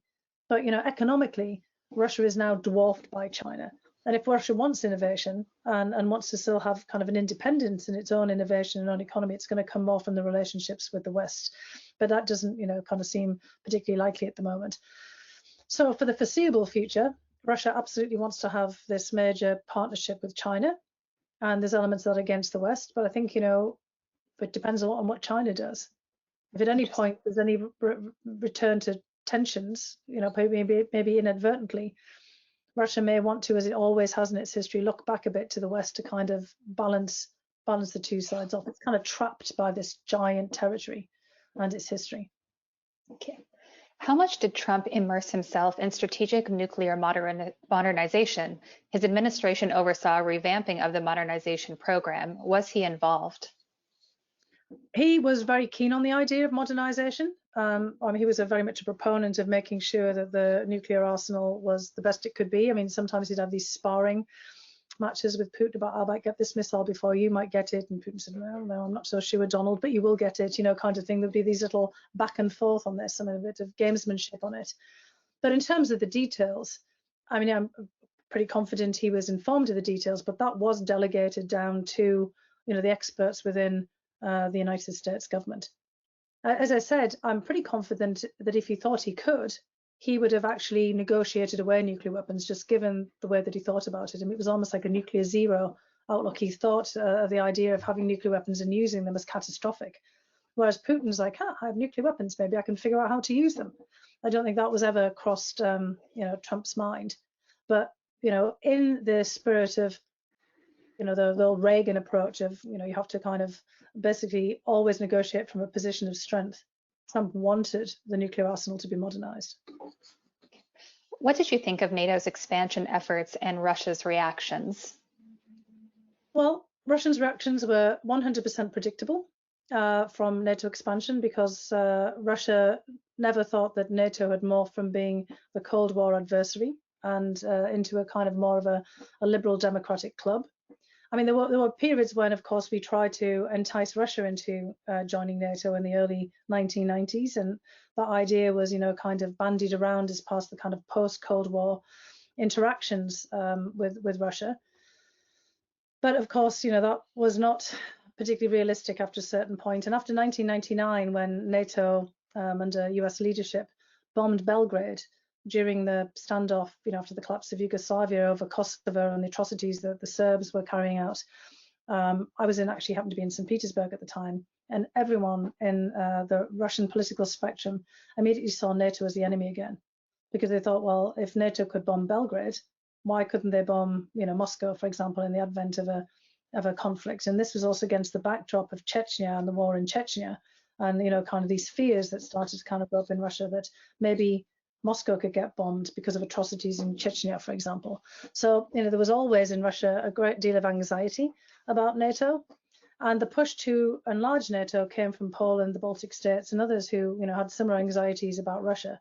But economically, Russia is now dwarfed by China. And if Russia wants innovation and wants to still have kind of an independence in its own innovation and own economy, it's going to come more from the relationships with the West. But that doesn't, kind of seem particularly likely at the moment. So for the foreseeable future, Russia absolutely wants to have this major partnership with China. And there's elements that are against the West. But I think, it depends a lot on what China does. If at any point there's any return to tensions, maybe inadvertently, Russia may want to, as it always has in its history, look back a bit to the West to kind of balance the two sides off. It's kind of trapped by this giant territory and its history. Okay. How much did Trump immerse himself in strategic nuclear modernization? His administration oversaw a revamping of the modernization program. Was he involved? He was very keen on the idea of modernization. He was very much a proponent of making sure that the nuclear arsenal was the best it could be. I mean, sometimes he'd have these sparring matches with Putin about, I might get this missile before you might get it. And Putin said, well, no, I'm not so sure, Donald, but you will get it, kind of thing. There'd be these little back and forth on this, a bit of gamesmanship on it. But in terms of the details, I'm pretty confident he was informed of the details, but that was delegated down to, the experts within the United States government. As I said, I'm pretty confident that if he thought he could, he would have actually negotiated away nuclear weapons, just given the way that he thought about it. It was almost like a nuclear zero outlook. He thought the idea of having nuclear weapons and using them as catastrophic. Whereas Putin's like, I have nuclear weapons, maybe I can figure out how to use them. I don't think that was ever crossed, Trump's mind. But, in the spirit of, the old Reagan approach of, you have to kind of basically always negotiate from a position of strength. Trump wanted the nuclear arsenal to be modernized. What did you think of NATO's expansion efforts and Russia's reactions? Well, Russia's reactions were 100% predictable from NATO expansion, because Russia never thought that NATO had morphed from being the Cold War adversary and into a kind of more of a liberal democratic club. There were periods when, of course, we tried to entice Russia into joining NATO in the early 1990s, and that idea was, kind of bandied around as part of the kind of post-Cold War interactions with Russia. But of course, that was not particularly realistic after a certain point. And after 1999, when NATO under US leadership bombed Belgrade during the standoff, after the collapse of Yugoslavia over Kosovo and the atrocities that the Serbs were carrying out, I was actually happened to be in St. Petersburg at the time, and everyone in the Russian political spectrum immediately saw NATO as the enemy again, because they thought, well, if NATO could bomb Belgrade, why couldn't they bomb, Moscow, for example, in the advent of a conflict? And this was also against the backdrop of Chechnya and the war in Chechnya, and kind of these fears that started to kind of go up in Russia that maybe Moscow could get bombed because of atrocities in Chechnya, for example. So, there was always in Russia a great deal of anxiety about NATO. And the push to enlarge NATO came from Poland, the Baltic states, and others who, had similar anxieties about Russia.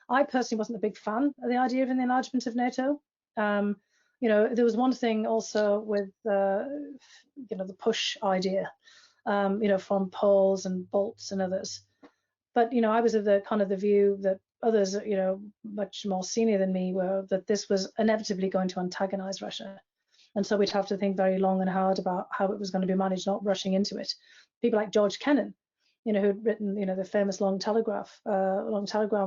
I personally wasn't a big fan of the idea of the enlargement of NATO. There was one thing also with, the push idea, from Poles and Balts and others. But, I was of the view that others, much more senior than me were that this was inevitably going to antagonize Russia. And so we'd have to think very long and hard about how it was going to be managed, not rushing into it. People like George Kennan, who'd written, the famous Long Telegram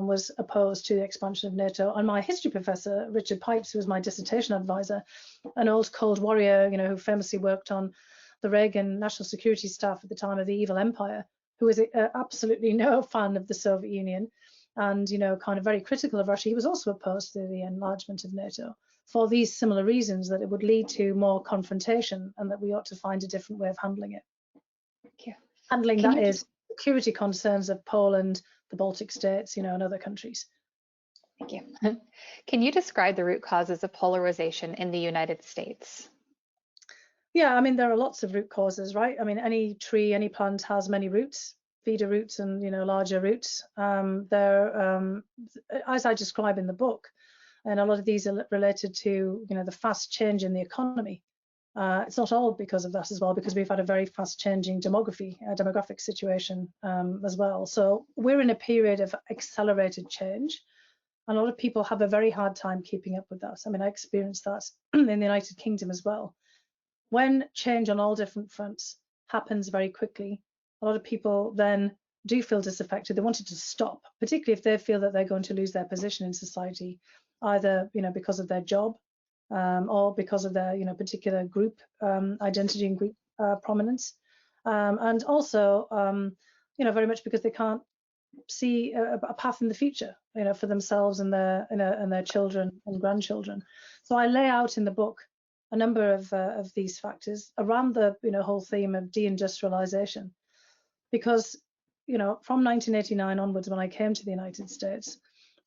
was opposed to the expansion of NATO. And my history professor, Richard Pipes, who was my dissertation advisor, an old Cold Warrior, who famously worked on the Reagan National Security Staff at the time of the evil empire, who was absolutely no fan of the Soviet Union and, kind of very critical of Russia. He was also opposed to the enlargement of NATO for these similar reasons, that it would lead to more confrontation and that we ought to find a different way of handling it. Thank you. Handling that is security concerns of Poland, the Baltic states, and other countries. Thank you. Can you describe the root causes of polarization in the United States? Yeah, there are lots of root causes, right? Any tree, any plant has many roots, feeder roots and, larger roots. They're, as I describe in the book, and a lot of these are related to, the fast change in the economy. It's not all because of that as well, because we've had a very fast changing demographic situation as well. So we're in a period of accelerated change. And a lot of people have a very hard time keeping up with that. I experienced that in the United Kingdom as well. When change on all different fronts happens very quickly, a lot of people then do feel disaffected. They want it to stop, particularly if they feel that they're going to lose their position in society, either because of their job or because of their particular group identity and group prominence, and also very much because they can't see a path in the future for themselves and their children and grandchildren. So I lay out in the book a number of these factors around the whole theme of deindustrialization, because from 1989 onwards, when I came to the United States,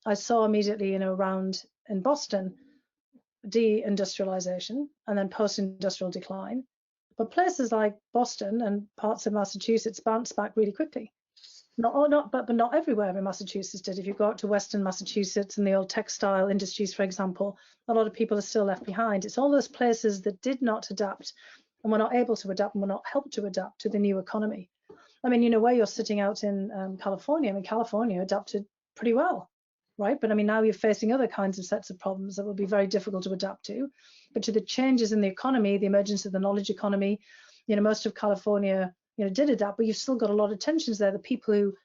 I saw immediately around in Boston deindustrialization and then post-industrial decline. But places like Boston and parts of Massachusetts bounced back really quickly. But not everywhere in Massachusetts did. If you go out to Western Massachusetts and the old textile industries, for example, a lot of people are still left behind. It's all those places that did not adapt and were not able to adapt and were not helped to adapt to the new economy. Where you're sitting out in California, California adapted pretty well, right? But now you're facing other kinds of sets of problems that will be very difficult to adapt to. But to the changes in the economy, the emergence of the knowledge economy, most of California did adapt, but you've still got a lot of tensions there. The people who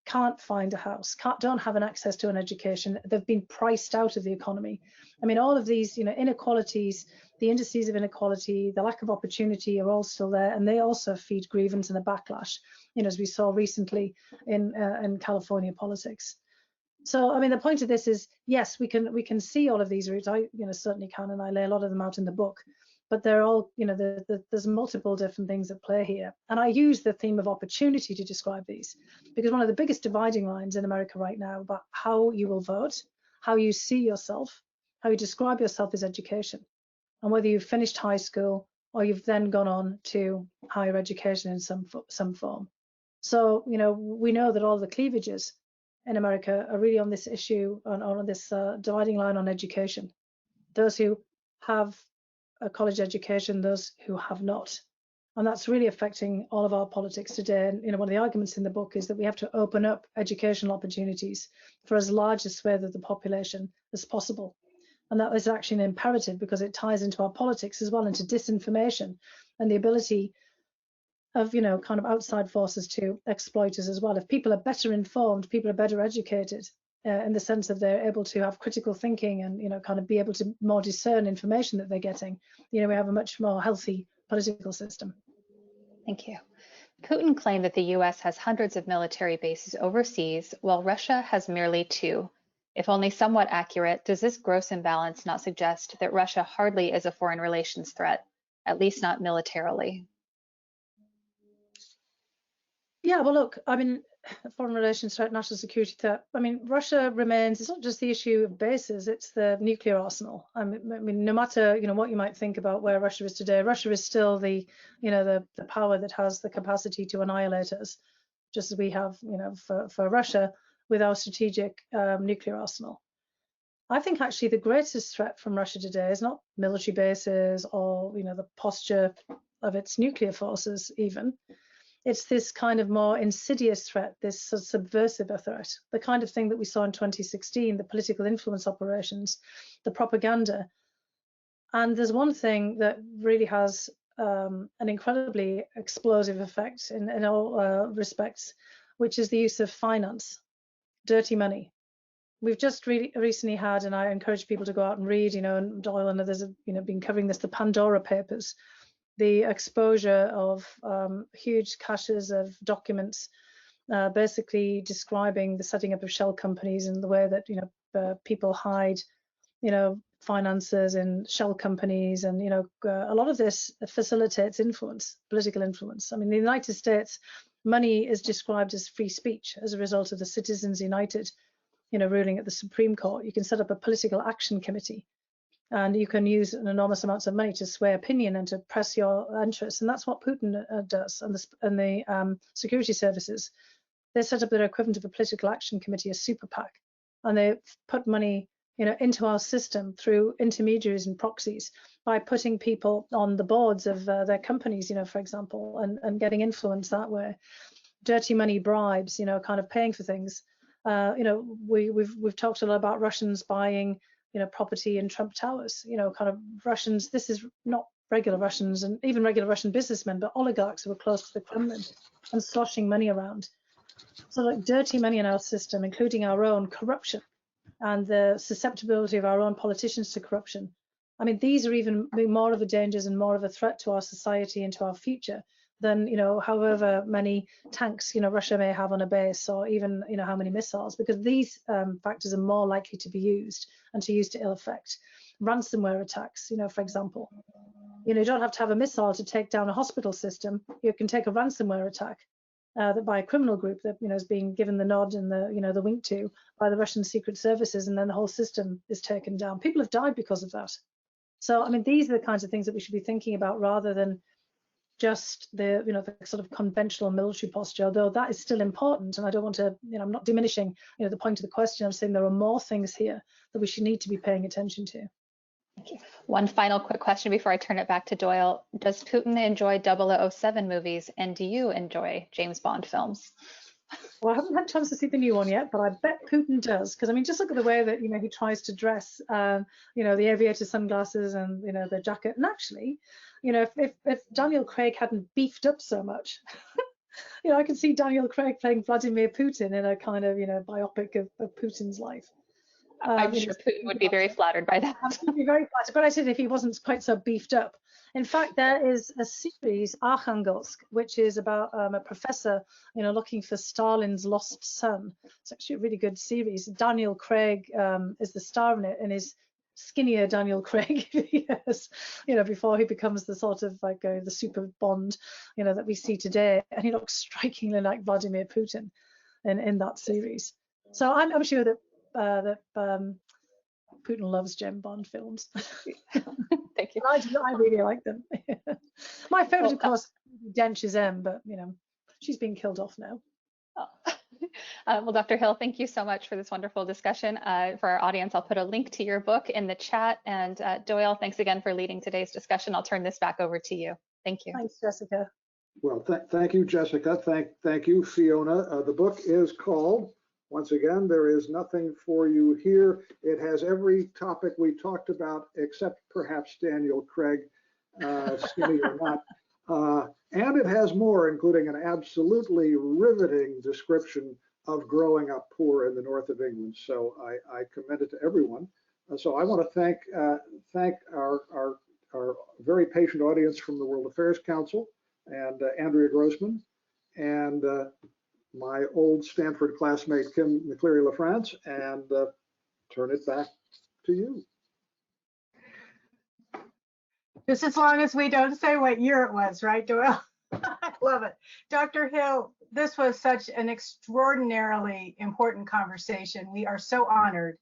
can't find a house, don't have an access to an education, they've been priced out of the economy. All of these, inequalities, the indices of inequality, the lack of opportunity are all still there, and they also feed grievance and a backlash, as we saw recently in California politics. So, the point of this is, yes, we can see all of these routes. I, certainly can, and I lay a lot of them out in the book. But they're all, there's multiple different things at play here. And I use the theme of opportunity to describe these, because one of the biggest dividing lines in America right now about how you will vote, how you see yourself, how you describe yourself is education. And whether you've finished high school or you've then gone on to higher education in some form. So, we know that all the cleavages in America are really on this issue, on this dividing line on education. Those who have a college education, those who have not. And that's really affecting all of our politics today. And one of the arguments in the book is that we have to open up educational opportunities for as large a swathe of the population as possible. And that is actually an imperative, because it ties into our politics as well, into disinformation and the ability of kind of outside forces to exploit us as well. If people are better informed, people are better educated, in the sense that they're able to have critical thinking and kind of be able to more discern information that they're getting, we have a much more healthy political system. Thank you. Putin claimed that the US has hundreds of military bases overseas, while Russia has merely 2. If only somewhat accurate, does this gross imbalance not suggest that Russia hardly is a foreign relations threat, at least not militarily? Yeah, well, look, I mean, foreign relations threat, national security threat. I mean, Russia remains, it's not just the issue of bases, it's the nuclear arsenal. I mean, no matter, what you might think about where Russia is today, Russia is still the power that has the capacity to annihilate us, just as we have, for Russia with our strategic nuclear arsenal. I think actually the greatest threat from Russia today is not military bases or, the posture of its nuclear forces even. It's this kind of more insidious threat, this sort of subversive threat, the kind of thing that we saw in 2016, the political influence operations, the propaganda. And there's one thing that really has an incredibly explosive effect in all respects, which is the use of finance, dirty money. We've just recently had, and I encourage people to go out and read, and Doyle and others have, been covering this, the Pandora Papers, the exposure of huge caches of documents, basically describing the setting up of shell companies and the way that people hide, finances in shell companies, and a lot of this facilitates influence, political influence. I mean, in the United States, money is described as free speech as a result of the Citizens United, ruling at the Supreme Court. You can set up a political action committee, and you can use an enormous amounts of money to sway opinion and to press your interests. And that's what Putin does. And the security services, they set up their equivalent of a political action committee, a super PAC, and they put money, into our system through intermediaries and proxies by putting people on the boards of their companies, for example, and getting influence that way. Dirty money, bribes, kind of paying for things. We've talked a lot about Russians buying property in Trump Towers, kind of Russians. This is not regular Russians and even regular Russian businessmen, but oligarchs who are close to the Kremlin and sloshing money around. So like dirty money in our system, including our own corruption and the susceptibility of our own politicians to corruption. I mean, these are even more of a dangers and more of a threat to our society and to our future than, however many tanks, Russia may have on a base, or even, how many missiles, because these factors are more likely to be used and to use to ill effect. Ransomware attacks, for example, you don't have to have a missile to take down a hospital system. You can take a ransomware attack that by a criminal group that, is being given the nod and the, the wink to by the Russian secret services, and then the whole system is taken down. People have died because of that. So, I mean, these are the kinds of things that we should be thinking about rather than just the the sort of conventional military posture, although that is still important. And I don't want to, I'm not diminishing the point of the question. I'm saying there are more things here that we should need to be paying attention to. Thank you. One final quick question before I turn it back to Doyle. Does Putin enjoy 007 movies, and do you enjoy James Bond films? Well, I haven't had a chance to see the new one yet, but I bet Putin does, because I mean, just look at the way that he tries to dress, the aviator sunglasses and the jacket. And actually, if Daniel Craig hadn't beefed up so much, I can see Daniel Craig playing Vladimir Putin in a kind of biopic of Putin's life. I'm sure Putin would be very flattered by that. He'd be very flattered, but I said if he wasn't quite so beefed up. In fact, there is a series, Arkhangelsk, which is about a professor, looking for Stalin's lost son. It's actually a really good series. Daniel Craig is the star in it, and is skinnier Daniel Craig yes, before he becomes the sort of like the super Bond, that we see today. And he looks strikingly like Vladimir Putin in that series. So I'm sure that Putin loves James Bond films. Thank you. I really like them. My favorite, of course, Dench is M, but she's been killed off now. Well, Dr. Hill, thank you so much for this wonderful discussion. For our audience, I'll put a link to your book in the chat. And Doyle, thanks again for leading today's discussion. I'll turn this back over to you. Thank you. Thanks, Jessica. Well, thank you, Jessica. Thank you, Fiona. The book is called, once again, There Is Nothing for You Here. It has every topic we talked about, except perhaps Daniel Craig, skinny or not. And it has more, including an absolutely riveting description of growing up poor in the north of England. So I commend it to everyone. So I want to thank our very very patient audience from the World Affairs Council, and Andrea Grossman, and my old Stanford classmate, Kim McCleary-LaFrance, and turn it back to you. Just as long as we don't say what year it was, right, Doyle? I love it. Dr. Hill, this was such an extraordinarily important conversation. We are so honored.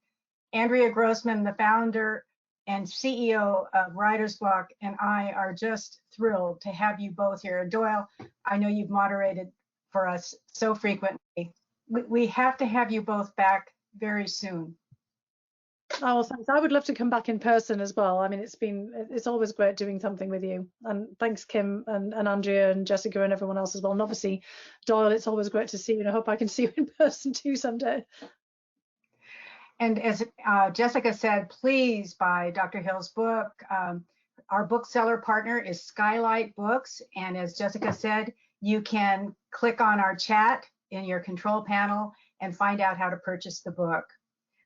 Andrea Grossman, the founder and CEO of Writer's Bloc, and I are just thrilled to have you both here. And Doyle, I know you've moderated for us so frequently. We have to have you both back very soon. Oh, well, thanks. I would love to come back in person as well. I mean, it's always great doing something with you. And thanks, Kim and Andrea and Jessica and everyone else as well. And obviously, Doyle, it's always great to see you. And I hope I can see you in person too someday. And as Jessica said, please buy Dr. Hill's book. Our bookseller partner is Skylight Books. And as Jessica said, you can click on our chat in your control panel and find out how to purchase the book.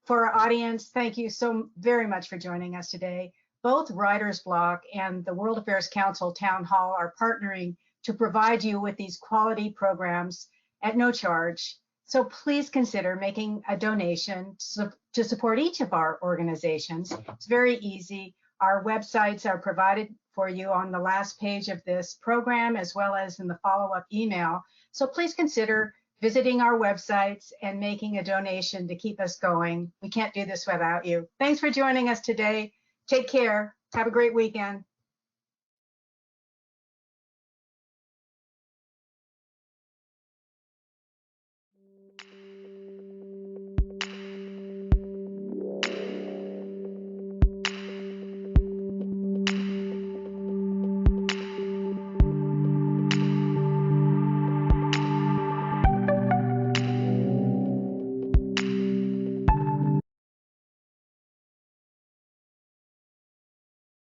For our audience, thank you so very much for joining us today. Both Writer's Bloc and the World Affairs Council Town Hall are partnering to provide you with these quality programs at no charge. So please consider making a donation to support each of our organizations. It's very easy. Our websites are provided for you on the last page of this program, as well as in the follow-up email. So please consider visiting our websites and making a donation to keep us going. We can't do this without you. Thanks for joining us today. Take care. Have a great weekend.